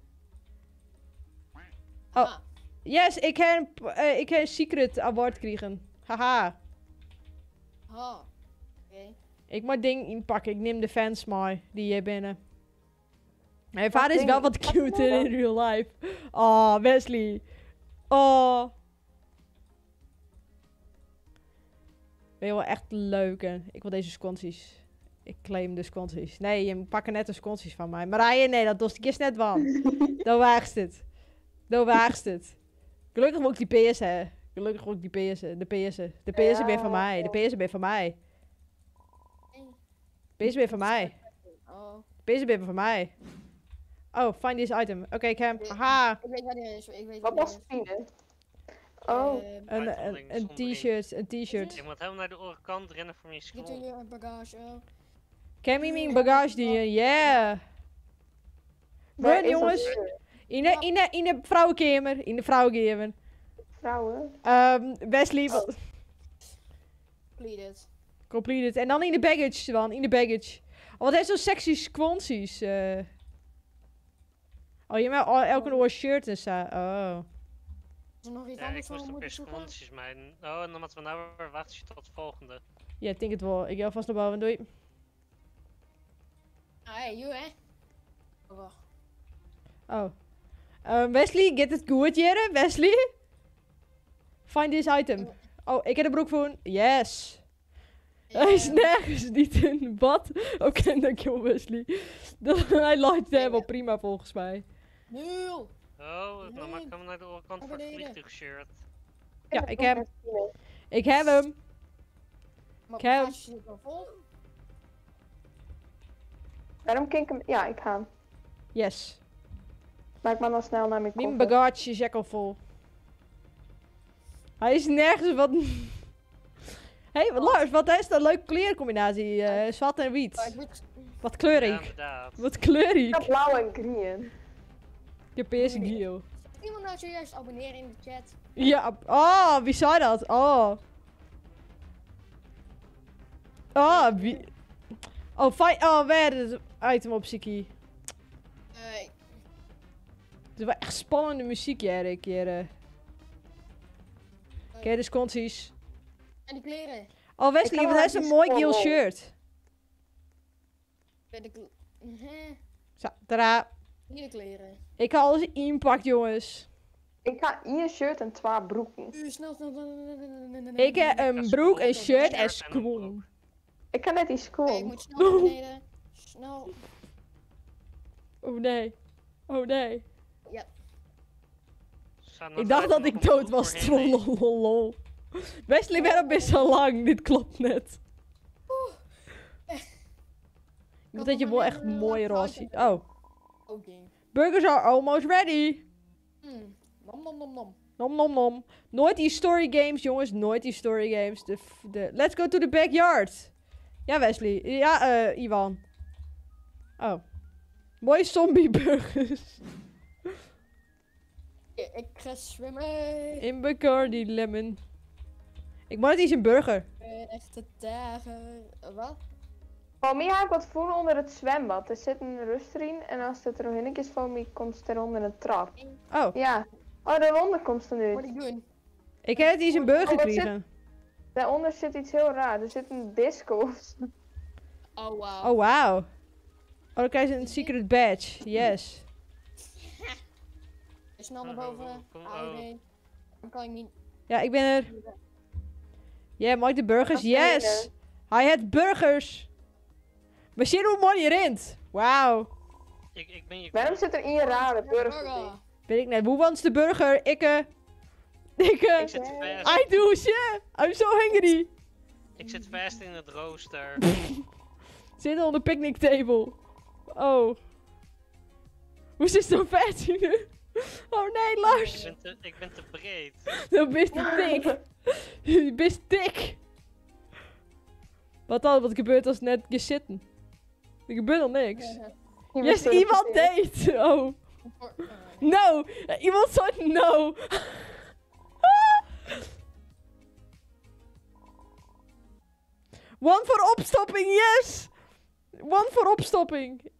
Oh. Ah, Yes, ik heb een secret award krijgen. Haha. ah. Oké. Ik moet ding inpakken. Ik neem de fans mee die hier binnen. Mijn vader is wel wat cuter in real life. Oh, Wesley. Oh. Ben je wel echt leuk, hè? Ik wil deze sconsies. Ik claim de sconsies. Nee, je pakt net de sconsies van mij. Marije, nee, dat dost ik eerst net van. Dan waagst het. Dan waagst het. Gelukkig moet ik die PS, hè. Gelukkig moet ik die PS. De PS. De PS ben van mij. De PS ben van mij. PS ben van mij. Oh. PS ben van mij. Oh, find this item. Oké, ik heb hem. Haha. Ik weet waar die is. Ik weet Wat waar was die het is. vierde? Oh, Een t-shirt. Een t-shirt. Ik moet helemaal naar de andere kant rennen voor mijn Get to school. your bagage. Oh. Kan je mijn bagage dienen? Yeah. waar Run, is dat jongens. vierde? In de vrouwenkamer. In de vrouwenkamer. Vrouwen? Wesley, wat? Completed. Completed. En dan in de baggage, man. In de baggage. Oh, wat heeft zo'n sexy squonsies. Oh, je hebt elke oor shirt en zo. Oh. Is er nog iets Ja, anders ik moest voor op moeten zoeken? responsies mijn. Oh, en dan moeten we nou weer wachten tot de volgende. Ja, ik denk het wel. Ik ga alvast naar boven. Doei. Ah, hey, you, hè? Oh, wacht. Oh. Wesley, get it good, Jere? Wesley? Find this item. Oh, ik heb de broek voor. Yes. Hij is nergens niet in bad. Oké, dankjewel Wesley. Hij lijkt hem wel prima volgens mij. Nul! Oh, dan Nee. kan we naar de andere kant Naar voor het beneden. vliegtuigshirt. Ja, ik heb hem. Maar Ik heb- bagage zit wel vol. Waarom kan ik hem... Ja, ik ga hem. Yes. Maak maar dan snel naar mijn Mijn koffer. bagage is ook al vol. Hij is nergens wat... Hé, hey, Lars, wat is dat leuke kleurcombinatie? Zwart en Maar ik wit. moet... Wat Ja, kleurig. inderdaad. Wat Ik kleurig. heb blauw en groen. Ik heb eerst een geel. Iemand nou serieus abonneren in de chat? Ja, oh, wie zei dat? Oh. Oh, wie... Oh, fijn. Oh, waar is het item op Siki? Het is wel echt spannende muziek, Erik. Hier. Kijk, de sconsies. En die kleren. Oh, Ik Wesley, kan wat wel is een die mooi geel squirrel. shirt. Bij de Zo, tada. Hier de kleren. Ik had alles inpakt, jongens. Ik ga hier een shirt en 2 broeken. Snel. Ik heb een broek, een shirt en en een schoen. Ik ga net die Ik school. moet snel naar beneden. Snel. Oh nee. Oh nee. Gaan we Ik dacht verder dat nog ik een dood was. proef voorheen nemen? Trollolol. Wesley, waarom best zo lang? Dit klopt net. Ik moet dat je wel echt mooi roze ziet. Oh. Oké. Burgers are almost ready. Nom nom nom nom. Nom nom nom. Nooit die story games, jongens. Nooit die story games. Let's go to the backyard. Ja, Wesley. Ja, Iwan. Oh. Mooie zombie burgers. Ik ga zwemmen. In Bacardi Lemon. Ik moet iets een burger. Echte dagen. Wat? Voor mij ga ik wat voelen onder het zwembad. Er zit een rusterin en als het er omheen is, voor mij komt het er onder een trap. Oh. Ja. Oh, daaronder komt ze nu. Wat ik doen? Ik heb iets een burger Oh, wat gekregen. Daaronder zit iets heel raar. Er zit een disco of zo. Oh wow. Oh, wauw. Oh, dan krijg je een secret badge. Yes. Snel naar boven. Kom, Oh nee. Dan kan ik niet. Ja, ik ben er. Ja, mag ik de burgers? Wat ben je Yes! Hij heeft burgers! We zien hoe mooi je rent. Wauw. Ik ben je Waarom zit er in je rare burger? Burger. Weet ik net. Hoe wants de burger? Ik Ik zit vast. I do shit! I'm so hungry! Ik zit vast in het rooster. Zitten on the picnic table. Oh. Hoe zit zo vet? Oh nee, Lars! Ik ben te breed. Dan bist te dik. Je bent dik. Wat dan? Wat gebeurt als net je zitten? Er gebeurt al niks. Yes, iemand deed! Oh. No! Iemand zei no! One voor opstopping, yes! One voor opstopping.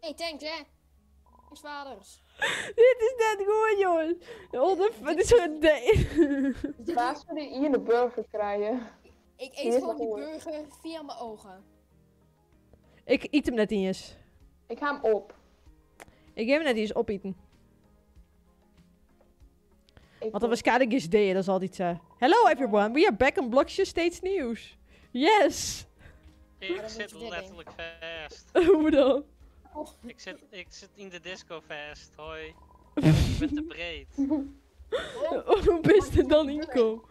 Hey, thanks hè. Thanks vaders. Dit is net goed, jongens. Het is een date. Waar zou die hier een burger krijgen? Ik Dit eet is gewoon die goed. burger via mijn ogen. Ik eet hem net eens. Ik ga hem op. Ik heb hem net eens opeten. Ik Want dan waarschijnlijk is D, dat is altijd zo. Hello everyone, we are back on Blokje Steeds Nieuws. Yes! Ik dan zit moet je dit letterlijk vast. Hoe dan? Ik zit in de disco vast. Hoi. Ik ben te breed. Hoe best er dan inkomen?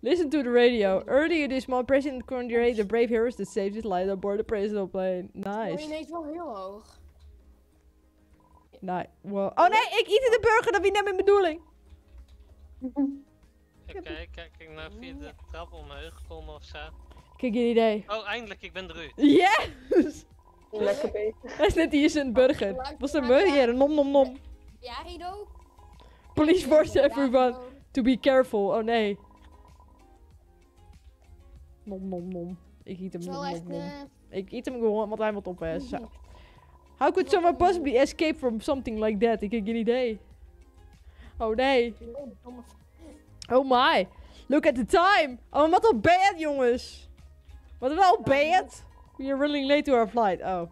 Listen to the radio. Earlier this month, President congratulated the brave heroes that saved his life aboard the presidential plane. Oh, je Nice. neemt wel heel hoog. Nee, wow. Oh nee, ik eet de burger, dat was net mijn bedoeling. Kijk nou via de trap omhoog komen of zo. Ik heb geen idee. Oh, eindelijk, ik ben eruit. Yes! Lekker bezig. Hij is net hier zijn burger. Wat is een burger? Nom nom nom. Ja, Rido? Police force Ja, everyone Rido. to be careful. Oh nee. Nom nom nom. Ik eet hem Het is nom wel nom echt. nom. Ik eet hem gewoon, want hij moet op is. How could someone possibly escape from something like that? Ik heb geen idee. Oh nee. Domme Oh my. Look at the time. Oh, wat op bed, jongens. Wat wel op bed. We are running late to our flight. Oh.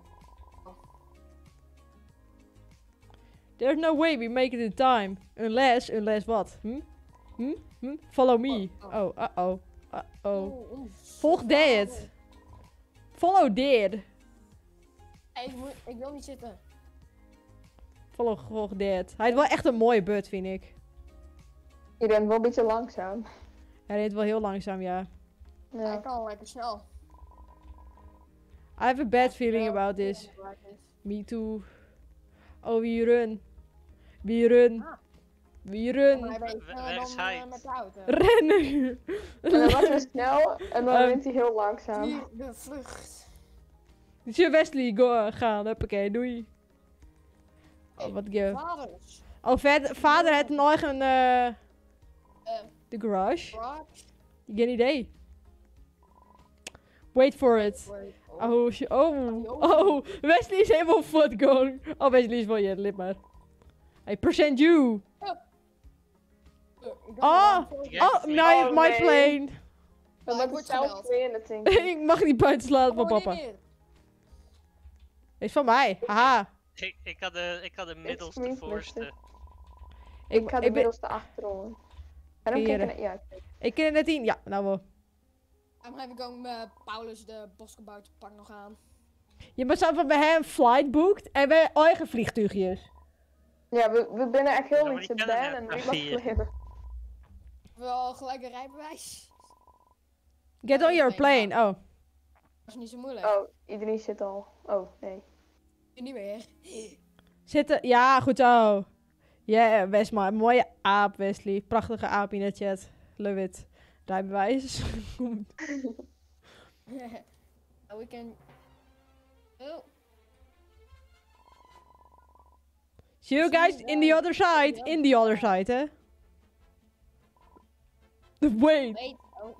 There's no way we make it in time. Unless wat? Follow me. Oh, uh-oh. Uh-oh. Volg dit. Follow dit. Ik wil niet zitten. Volg dit. Hij is wel echt een mooie bud, vind ik. Je rent wel een beetje langzaam. Hij reed wel heel langzaam, ja. Hij Ja. kan lekker snel. I have a bad feeling about this. Me too. Oh, we run. We run. Ah. We run. Maar hij weet Waar sneller is dan hij? met de auto. Rennen. En dan was hij snel en dan rent hij heel langzaam. Die de vlucht. Dus je Wesley gaan. Hoppakee, doei. Oh, wat ge... Vaders. Oh, vader had nog een... de garage? Rock. Geen idee. Wait for it. Oh, oh, Wesley is helemaal foot going. Oh, Wesley is wel je lid maar. I present you. Oh, oh, now you have my nee. plane. Dan ik wordt word het zelf gebeld. weer in het ding. Ik mag niet buiten slaan van papa. Is van mij. Haha. Ik had de middelste niet voorste. Ik ga de ben- middelste achterom. En dan Keren. kijk ik ja. Ik ken het net in. Ja, nou wel. I'm even going Paulus de bosgebouwte pak nog aan. Je moet zelf van bij hem flight boekt en bij eigen vliegtuigjes. Ja, we binnen echt heel Ja, maar niet te die kennen bannen. net Wie maar mag vier. klimmen? Wel gelijk een rijbewijs. Get on your plane. Oh. Dat is niet zo moeilijk. Oh, iedereen zit al. Oh, nee. Niet meer. Zitten. Ja, goed zo. Ja, best maar. Mooie aap, Wesley. Prachtige aap in de chat. Love it. Rijbewijs. We can... Oh. See you guys in the other side. In the other side, hè. Wait. Wait. Oh.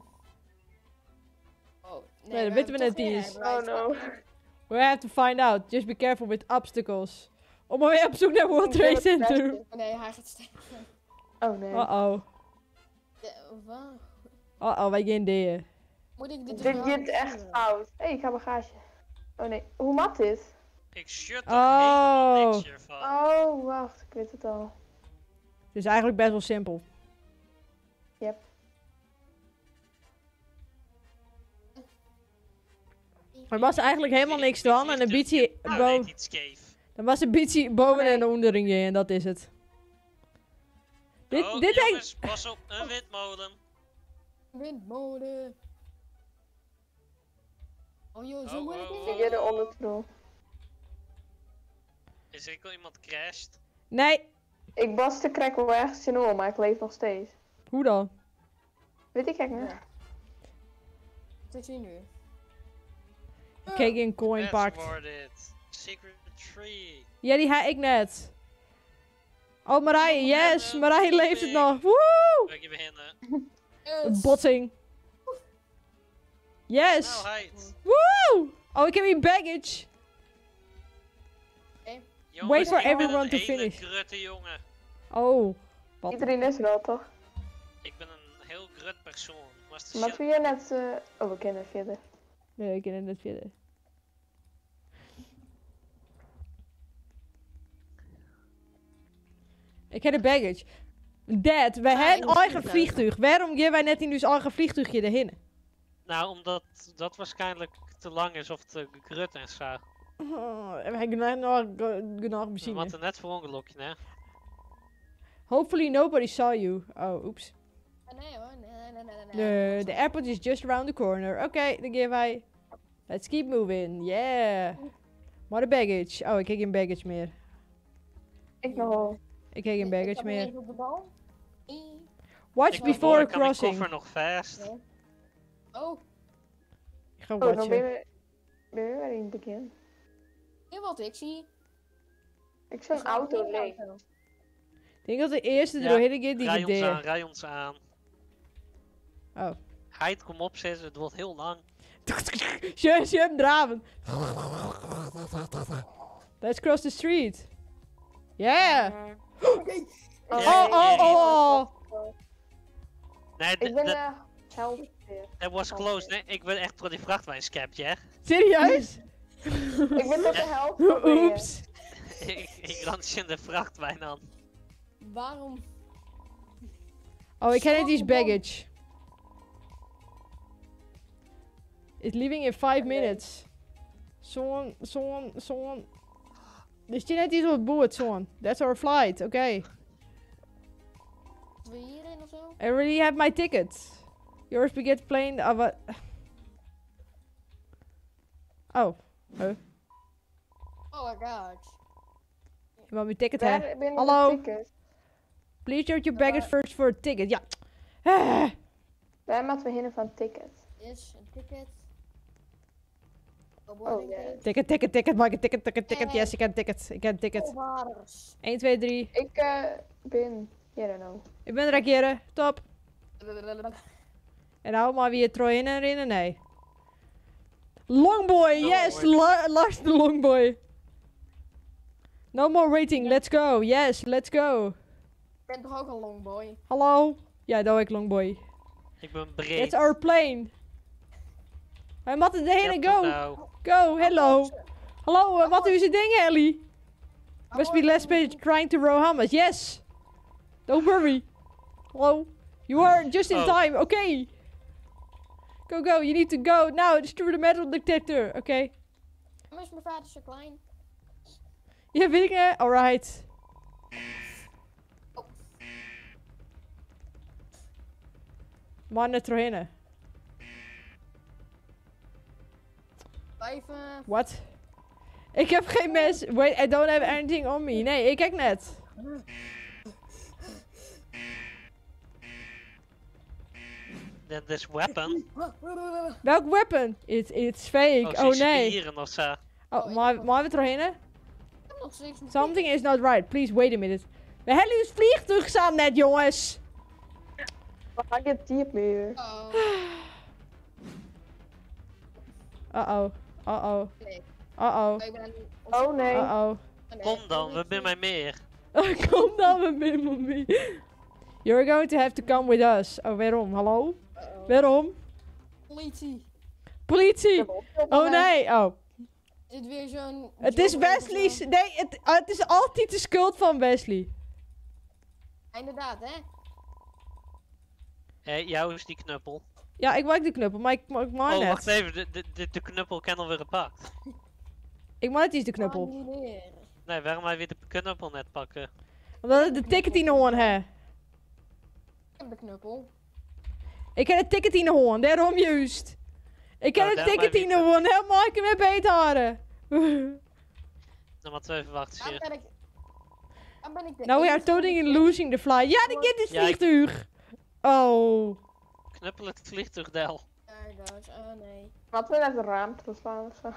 Oh. Nee, dat we weten we hebben net toch geen niet. rijbewijs. Oh no. We have to find out. Just be careful with obstacles. Om maar weer op zoek naar World Trade Center. Oh nee, hij gaat sterven. Oh nee. Uh-oh. Wat? Uh-oh, wij gaan dingen. Moet ik dit Dit verhaal is echt besturen? fout. Hé, ik ga bagage. Oh nee. Hoe mat dit? Ik shut er Oh. helemaal niks hiervan. Oh, wacht. Ik weet het al. Het is eigenlijk best wel simpel. Er was eigenlijk helemaal niks dan en een beetje Oh, nee, boven. iets scheef. Er was een beetje boven Nee. en onder in je en dat is het. Dit, Oh, dit denk jongens, pas op, een windmolen. Windmolen. Oh joh, zo Oh, moeilijk oh, is oh. Ik het? ga er onder toe. Is er wel iemand crashed? Nee, Ik was te crack wel ergens in oor, maar ik leef nog steeds. hoe dan? Weet ik echt niet. Ja. Wat is hier nu? Kijk in coin That's pakt. worth it. Secret tree. Ja, die had ik net. Oh, Marije, yes! Ja, Marije leeft het nog. Woe! Wil je beginnen? Een botsing. Yes! Nou, heid. Woe! Oh, ik heb hier baggage. Jongens, Wait for ik ben everyone een to hele finish. grutte jongen. Oh. Wat? Iedereen is er al, toch? Ik ben een heel grut persoon. Maar is de Maar shit- toen je net... Oh, we kennen verder. Nee, ik ken het net verder. Ik heb de baggage. Dad, wij Ah, hebben in een het eigen vliegtuig. vliegtuig. Waarom gaan wij net in ons eigen vliegtuigje erheen? Nou, omdat dat waarschijnlijk te lang is of te grut en zo. Oh, we hebben genoeg We benzine. moeten net voor ongelukje, hè? Hopefully nobody saw you. Oh, oeps. Nee hoor, nee. Nee, the airport is just around the corner. Oké, dan gaan wij. Let's keep moving. Yeah. What a baggage. Oh, ik heb geen baggage meer. Ik nog wel. Ik heb geen baggage meer. Even op de bal. Watch Ik before kan mijn crossing. koffer nog vast. Ja. Oh, Ik ga Oh, dan ben watchen. je weer in het begin. hier wat ik zie. Ik zou een auto leeg. Ik denk dat de eerste Ja, doorheen gaat die Rij ons aan, gedeerd. rij ons aan. Oh. Heid, kom op, zes, het wordt heel lang. Shum, draven. Let's cross the street. Yeah. Oh. Nee, Ik ben dat help weer. that was close. Nee, ik ben echt door die vrachtwagen scapt, hè? Serieus? Ik ben tot de helft van Oeps. ik rans je in de vrachtwijn aan. Waarom? Oh, ik ken niet eens baggage. It's leaving in 5 minutes. Zo'n. Er staat net iets op het boord, zo'n. That's our flight, oké. We hierin of zo? I already have my ticket. Yours begets plane. Wat? Oh. Huh? Oh my god. Je mag mijn ticket hebben. Waar ben Hallo? de ticket? Please check your baggage first for a ticket. Ja. Ah. Waar moeten we heen van het ticket? Is een ticket. Oh ja. Ticket. Mag ik een ticket? Yes, ik heb een ticket. Voorwaarders. 1, 2, 3. Ik ben... I don't know. Ik ben er een keer. Top. En nou maar weer Troy in en rennen. Nee. Longboy, yes. Lars de Longboy. No more waiting. Let's go. Yes, let's go. Ik ben toch ook een longboy? Hallo? Ja, dat ik Longboy. Ik ben breed. It's our plane. Wij moeten erheen. Ja, Go. nou. Go. Hello. Hallo, wat is het ding, Ellie? Must be less speed trying to row Hamas. Yes. Don't worry. Hello. You are just in Oh. time. Okay. Go. You need to go now. It's through the metal detector. Okay. Waarom is mijn vader zo klein? Ja, weet ik. Alright. Maar net doorheen. Blijven. What? Ik heb geen mes. Wait, I don't have anything on me. Nee, ik heb net. Then this weapon. Welk weapon? It's fake. Oh, Oh zie nee. spieren of zo. Oh, maar we doorheen? Ik heb nog steeds een Something is not right. Please wait a minute. We hebben nu het vliegtuig staan net, jongens. Waar je diep meer? Oh, Uh-oh. Uh-oh. nee. Uh-oh. Ik ben... Oh nee. Uh-oh. nee, Kom dan, we ik zijn ben mij meer. Kom dan met me, mommy. You're going to have to come with us. Oh, waarom? Hallo? Uh-oh. Waarom? Politie. Politie! Oh nee! Oh. Is dit weer zo'n... Het is joke of zo? Wesley's... Nee, het is altijd de schuld van Wesley. Inderdaad, hè? Hé, jou is die knuppel. Ja, ik maak de knuppel, maar ik maak Oh, net. wacht even, de knuppel kan alweer gepakt. Ik maak niet de knuppel. Annuleren. Nee, waarom hij weer de knuppel net pakken? Omdat ik de ticket in de hoorn heb. Ik heb de knuppel. Ik heb de ticket in de hoorn, daarom juist. Ik heb Oh, de daarom ticket heb in je de het. hoorn, helemaal ik weer beter haren. Dan moeten we even wachten, Dan zie ben ik... Dan ben ik de Now we are enige totally die- losing the fly. Ja, dit is Ja, ik- vliegtuig. Oh. Knuppel het vliegtuigdel. Inderdaad, nee. Laten we net een raam toeslaan of zo.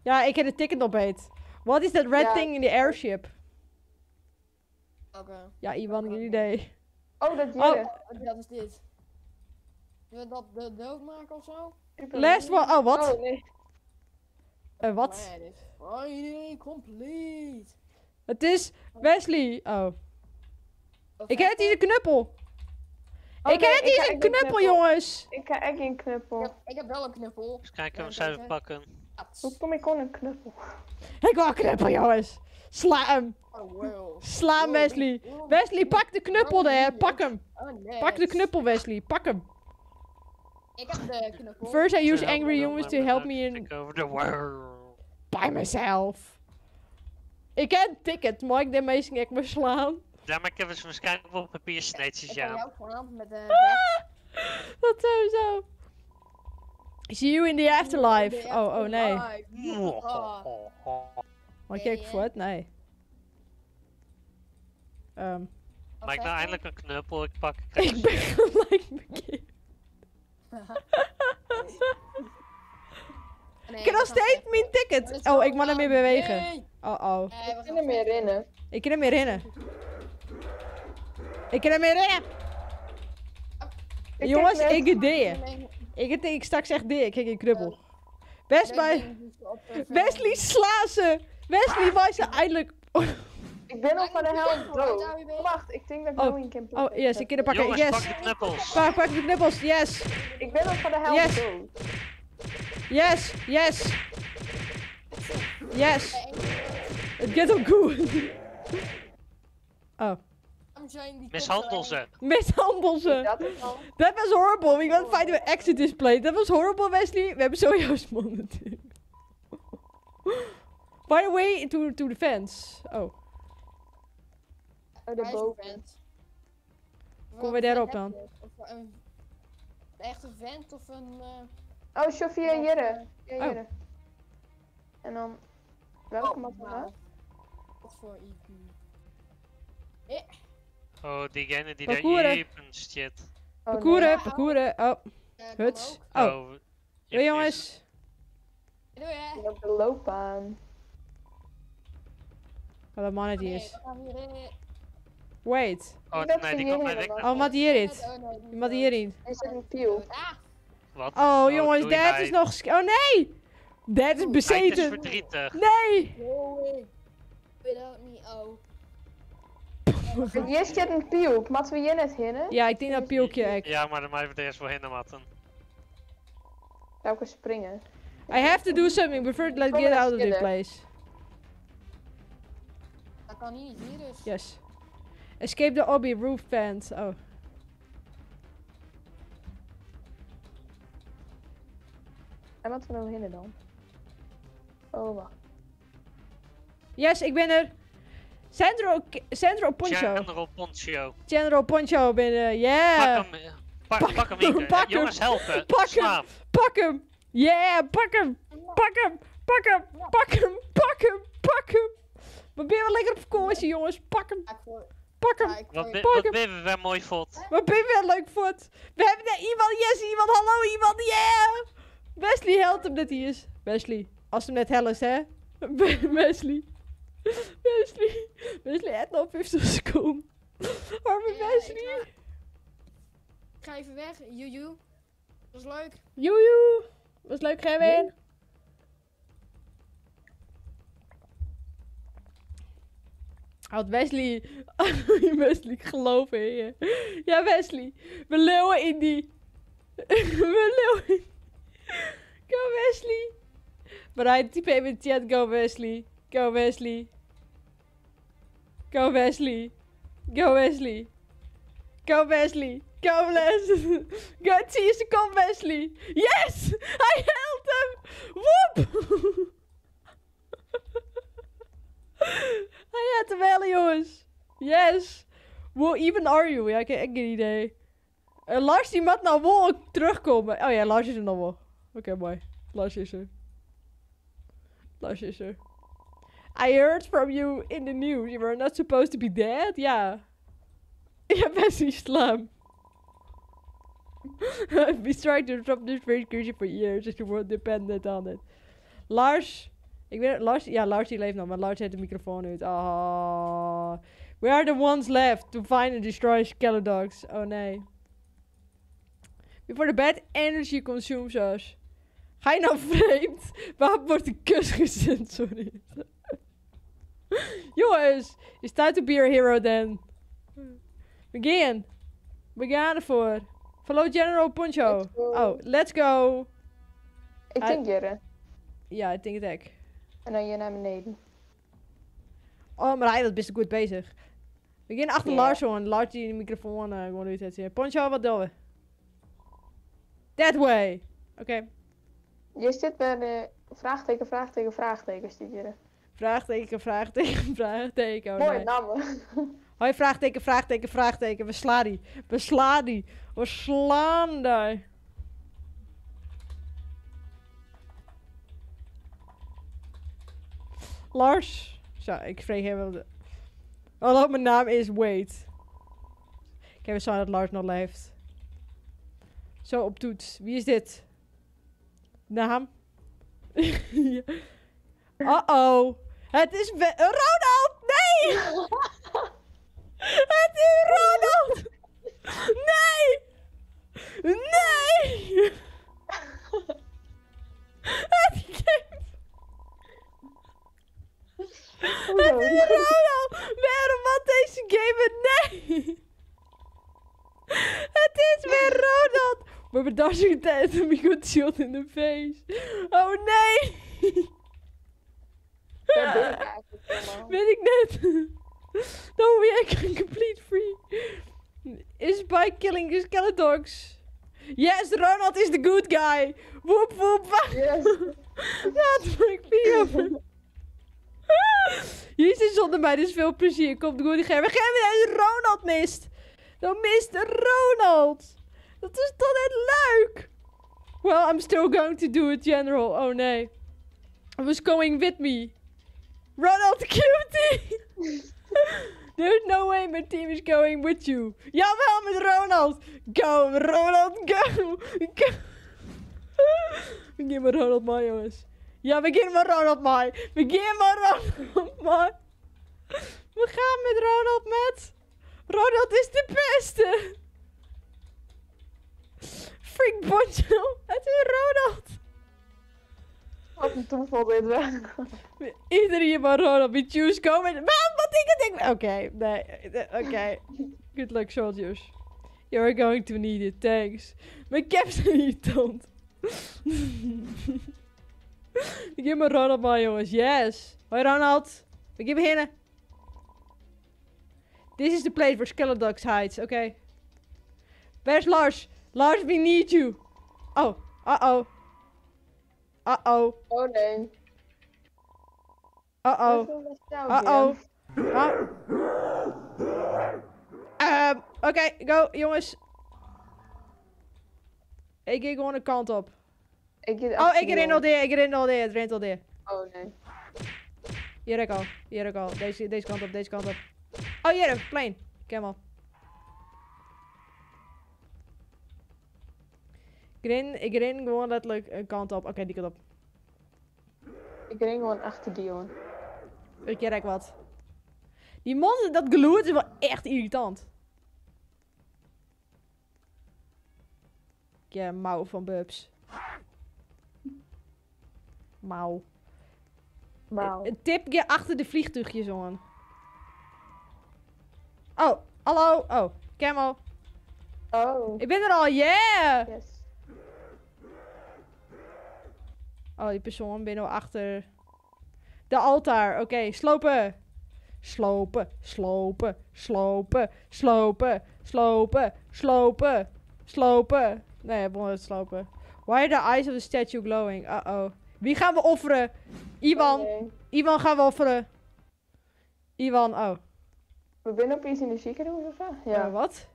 Ja, ik heb de ticket opheet. What is that red Ja. thing in the airship? Oké. Ja, Ivan, geen idee. Oh, dat Oh. jullie. Wat is dit? Wil je dat de doodmaken of zo? Last one. Oh, wat? Oh nee. Wat? Nee, dit is finally complete. Het is Wesley. Oh. Ik heb heb hier de knuppel. Oh, ik nee, heb hier een geen knuppel, jongens. Ik heb echt geen knuppel. Ik heb wel een knuppel. Dus kijken of Ja, we even pakken. Hoe kom ik gewoon een knuppel? Ik wil een knuppel, jongens. Sla hem. Oh, wow. Sla hem, Wesley. Wesley, pak de knuppel daar. Pak hem. Oh, nee. Pak de knuppel, Wesley. Pak hem. Ik heb de knuppel. First I use To help angry me, humans to I'm help gonna me in take over the world. by myself. Ik heb een ticket. Mag ik daarmee ik me slaan? Ja, maar ik heb dus waarschijnlijk wel papiersneetjes, Ik kan ja. jou gewoon met de bed. Dat sowieso. See you in the afterlife. Oh nee. Oh. Mag ik voor het? Nee. Maak nou eindelijk een knuppel, ik pak Ik ben gelijk bekend. Ik heb nog steeds mijn ticket. Oh, ik mag hem meer bewegen. Oh. Ik kan er meer rennen. Ik kan hem meer rennen. Ik kan hem meer rennen. Jongens, ik heb ideeën. Ik straks echt dit. Ik heb geen knuppel. Wesley, sla ze! Wesley, waar is ze eindelijk? Ik ben al van de helft dood. Wacht, ik denk dat ik Oh. nog een keer Oh, yes, ik kan hem pakken. Jongens, pak Yes. de knuppels. Pak de knuppels. Yes. Ik ben al van de helft Yes. dood. Yes. Yes. Yes. Het gaat ook goed. Oh. Mishandel ze. Mishandel ze. Dat is al. Dat was horrible. Ik wil fight with exit display. Dat was horrible, Wesley. We hebben zo jouw smon natuurlijk. By the way, to the fence. Oh. Oh, de boven. Komen we daarop dan? Of een echte vent of een... Oh, Sofia, hier. Ja, Oh. hier. En dan... Welke mat was dat? Wat voor IQ? Oh, diegene die Parcouren. daar jeepens shit. Oh, Parcouren. Oh. Huts. Oh. Oh. Doei jongens. Doei hè. nee. Op de loopbaan. Wat een mannetje Nee, is. we gaan hierin. Wait. Oh, Dat nee, die zie komt je bij helemaal. Oh, wat hier is. Oh, nee, die Wat hierin. Er zit een piel. Ah, Wat? Oh jongens, doei, dat hij. is nog... Oh nee! Dat is Hij is bezeten. verdrietig. Nee! Joey. Without me, oh. Hier zit een piel. Moeten we hier net hinnen? Ja, ik denk dat Pieltje echt. Ja, maar dan moeten we er eerst wel heen matten. Zou ik eens springen? I have to do something before let's Kom get maar out of this skillen. place. Dat kan hier niet, hier dus. Yes. Escape the obby roof vent. Oh. En wat we nou hinnen dan? Oh, wacht. Yes, ik ben er. Centro Poncho. General Poncho. General Poncho binnen. Yeah. Pak hem, Inke. Pak hem. Jongens, helpen. Pak hem. Slaan. Pak hem. Yeah, pak hem. Pak hem. Pak hem. Pak hem. Pak hem. Pak hem. We ben wel lekker op vakantie, jongens. Pak hem. Ja, ik hoor- Pak hem. ja, ik Wat hoor- ben Pak hem. we weer mooi vod. We ben wel leuk voor het. We hebben daar iemand. Yes, iemand. Hallo, iemand. Yeah. Wesley helpt hem dat hij is. Wesley. Als hem net hel is, hè. Wesley. Wesley, het nog 50 seconden. Arme Ja, Wesley. Ik ga even weg. Joejoe. Dat was leuk. Joejoe. Was leuk, Gerwin. Had Wesley. Wesley, ik geloof in je. Ja, Wesley. We leeuwen in die. We leeuwen. Go, Wesley. Bereid, type even in de chat. Go, Wesley. Go, Wesley. Go, Wesley. Go, Wesley. Go, Wesley. Go, Wesley. Go, 10 seconden, Wesley. Yes! Hij helpt hem! Woep! Hij had hem wel, jongens. Yes. Wow, even are you? Ja, ik heb geen idee. Lars, die moet nou wel ook terugkomen. Oh ja, Lars is er nog wel. Oké, mooi. Lars is er. Lars is er. I heard from you in the news. You were not supposed to be dead? Ja. Ja, best niet slam. I've been trying to drop this recursion for years. If you were dependent on it. Lars. Ik weet het, Lars. Ja, Lars die leeft nog, maar Lars heeft de microfoon uit. Ah. We are the ones left to find and destroy Skeledogs. Oh nee. Before the bad energy consumes us. Ga je nou vreemd? Waarom wordt de kus gezet? Sorry. Jongens, it's time to be our hero then. Begin. We gaan ervoor. Follow General Poncho. Let's go. Oh, let's go. Ik denk Jurre. Ja, ik denk het ook. En dan je naar beneden. Oh, maar hij was best goed bezig. We gaan achter Ja. Lars gewoon. Lars die de microfoon gewoon uitzetten. Poncho, wat doen we? That way. Oké. Je zit bij de vraagteken, vraagteken, vraagteken, zit je er. Vraagteken, vraagteken, vraagteken. Oh, Mooie nee. namen. Hoi, vraagteken, vraagteken, vraagteken. We slaan die. We slaan die. We slaan die. Lars. Zo, ik vreeg hem wel de... Hallo, mijn naam is Wade. Ik heb zo dat Lars nog leeft. Zo, op toets. Wie is dit? Naam? Ja. Uh-oh. Het is Ronald! Nee! Het is Ronald! Nee! Nee! Het is Ronald! Waarom had deze game nee? Het is weer Ronald! Maar we dachten tijd om je goed shot in de face. Oh nee! Daar ben ik eigenlijk helemaal. Weet ik net. No reaction complete free. Is by killing the Skeledogs. Yes, Ronald is the good guy. Woep woep. Yes. Dat maakt me over. Hier is zonder mij, dus veel plezier. Komt goed, Gerben. Gerben, Ronald mist. Dan mist Ronald. Dat is toch net leuk. Well, I'm still going to do it, General. Oh nee. I was going with me. Ronald cutie! There's no way my team is going with you. Jawel, met Ronald! Go, Ronald, go! Go! We gaan met Ronald maar, jongens. Ja, we gaan met Ronald maar. We gaan met Ronald maar. We gaan met Ronald met. Ronald is de beste! Freak Poncho! Het is Ronald! Wat een toeval dit wel. Iedereen maar Ronald, we choose komen. Wat ik denk. Oké, nee. Oké. Good luck, soldiers. You're going to need it, thanks. Mijn cap is irritant. Ik geef me Ronald maar, jongens. Yes. Hoi, Ronald. We gaan beginnen. This is the place where Skeledogs hides. Oké. Where's Lars? Lars, we need you. Oh. Uh-oh. Uh-oh. Oh nee. Uh-oh. Wat is er met jou, Uh-oh. Jim? Oké, go, jongens. Ik ga gewoon een kant op. Ik Ik ren al neer, het rent al neer. Oh nee. Hier ik al. Deze kant op. Oh, hier, plane. Camel. Ik ren gewoon letterlijk een kant op. Oké, die kant op. Ik ren gewoon achter die jongen. Ik rek wat. Die monster, dat gloed is wel echt irritant. Ja, mouw van Bubs. Mouw. Wauw. Een tip, je achter de vliegtuigjes, jongen. Oh, hallo. Oh, Camel. Oh. Ik ben er al, yeah! Yes. Oh, die persoon binnen achter de altaar. Oké, slopen. Slopen. Nee, ik wil het slopen. Why are the eyes of the statue glowing? Uh-oh. Wie gaan we offeren? Iwan. Oh, nee. Iwan gaan we offeren. Iwan, oh. We zijn opeens in de ziekenhuis of zo? Ja. Wat?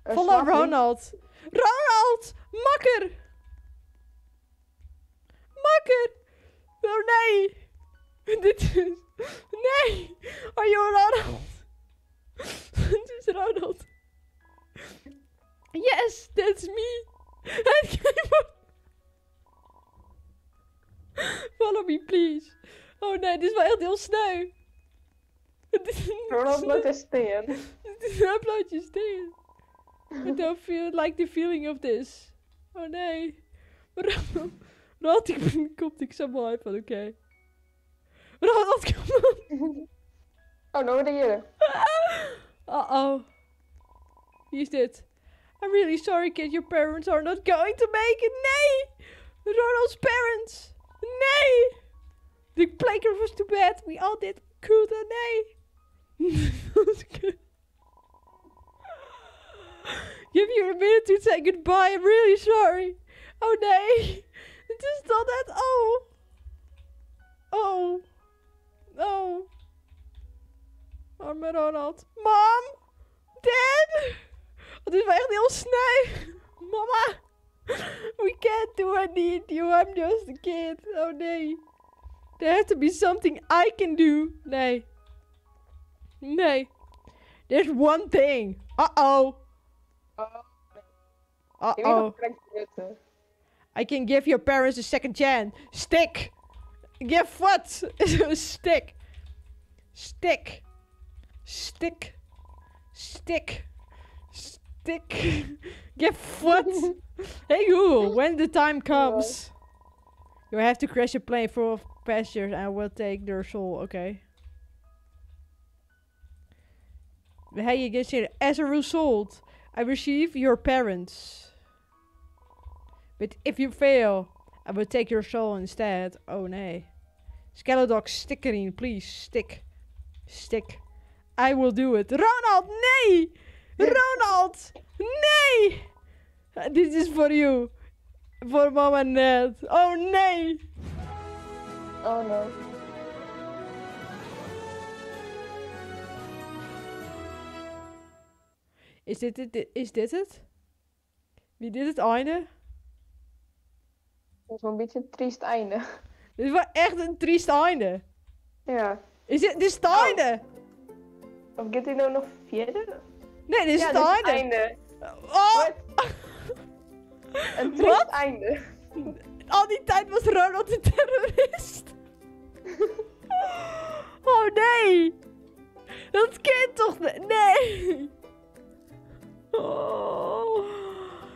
Een Follow zwart ding. Ronald. Ronald! Makker! Makker! Oh nee! Dit is... Nee! Are you Ronald? Dit is Ronald. Yes, that's me. Follow me, please. Oh nee, dit is wel echt heel sneu. Ronald met een steen. Dit is een uploadje steen. I don't feel like the feeling of this. Oh nee. Ronald, ik komt ik zo mooi van, oké. Ronald, kom op. Oh, nou de hier. Uh-oh. Wie is dit? I'm really sorry, kid. Your parents are not going to make it. Nee! Ronald's parents. Nee! The playground was too bad. We all did good. Nee. Give you a minute to say goodbye. I'm really sorry. Oh nee. Het is toch net. Oh. Oh. Oh. Arme Ronald. Mom. Dad. Het is wel echt heel sneu. Mama. We can't do I need you. I'm just a kid. Oh nee. There has to be something I can do. Nee. Nee. There's one thing. Uh-oh. Uh-oh. I can give your parents a second chance. Stick. Give what? Stick. Stick. Stick. Stick. Stick. Give what? Hey Google, when the time comes, you have to crash a plane full of passengers and will take their soul. Okay. Hey, you can say, as a result, I receive your parents. But if you fail, I will take your soul instead. Oh nee. Skeledog, stick erin, please. Stick. Stick. I will do it. Ronald, nee! Ronald! Nee! This is for you. For mom and dad. Oh nee! Oh no. Is dit het? Wie dit het einde? Dat is wel een beetje een triest einde. Dit is wel echt een triest einde. Ja. Dit is het einde! Of gaat hij nou nog verder? Nee, dit is Ja, het dit is het einde. einde. Oh! Een triest einde. Al die tijd was Ronald de terrorist. Oh nee! Dat kind toch? Nee! Oh.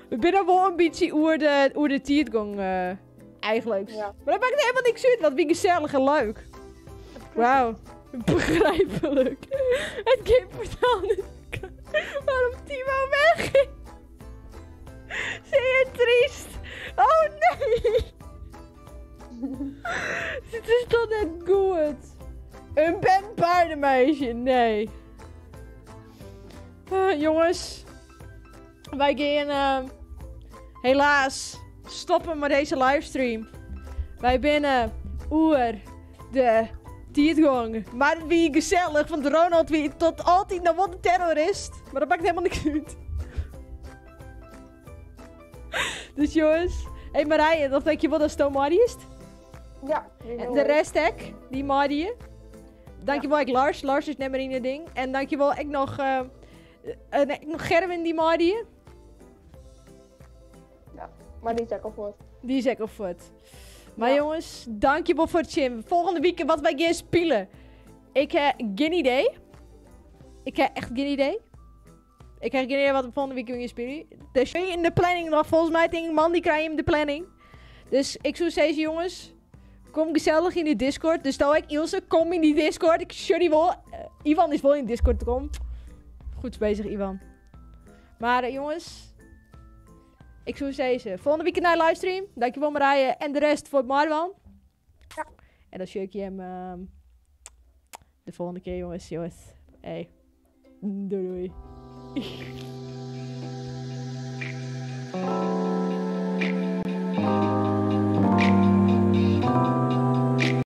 Ik ben er wel een beetje hoe de tijd ging, eigenlijk. Ja. Maar dat maakt helemaal niks uit, want wie gezellig en leuk. Wauw, begrijpelijk. Het kind vertelde niet waarom Timo wegging. Zie je triest? Oh nee! Dit is toch net goed? Een paardenmeisje, nee. Jongens, wij gaan helaas stoppen met deze livestream. Wij binnen oer de Tietgang. Maar wie gezellig, want Ronald wie tot altijd nog wat een terrorist. Maar dat maakt helemaal niks uit. Dus jongens. Hé Marije, dat denk je wel dat Sto Marie is? Ja. En de rest ook, die Marie. Dankjewel ik Lars. Lars is net maar in het ding. En dankjewel ik nog Gerwin die Marie. Maar die is ook al voor. Die is ook al voort. Maar Ja. jongens, dankjewel voor het zien. Volgende week wat wij gaan spelen. Ik heb geen idee. Ik heb echt geen idee. Ik heb geen idee wat we volgende week gaan spelen. Dus in de planning nog, volgens mij denk ik, man, die krijg je in de planning. Dus ik zou zeggen, jongens, kom gezellig in de Discord. Dus stel ik, Ilse, kom in die Discord. Ik show die wel. Ivan is wel in de Discord te komen. Goed bezig, Ivan. Maar jongens, ik zou zeggen, volgende week naar livestream. Dankjewel Marije en de rest voor het Marwan. Ja. En dan shake je hem de volgende keer, jongens. Hey. Doei doei.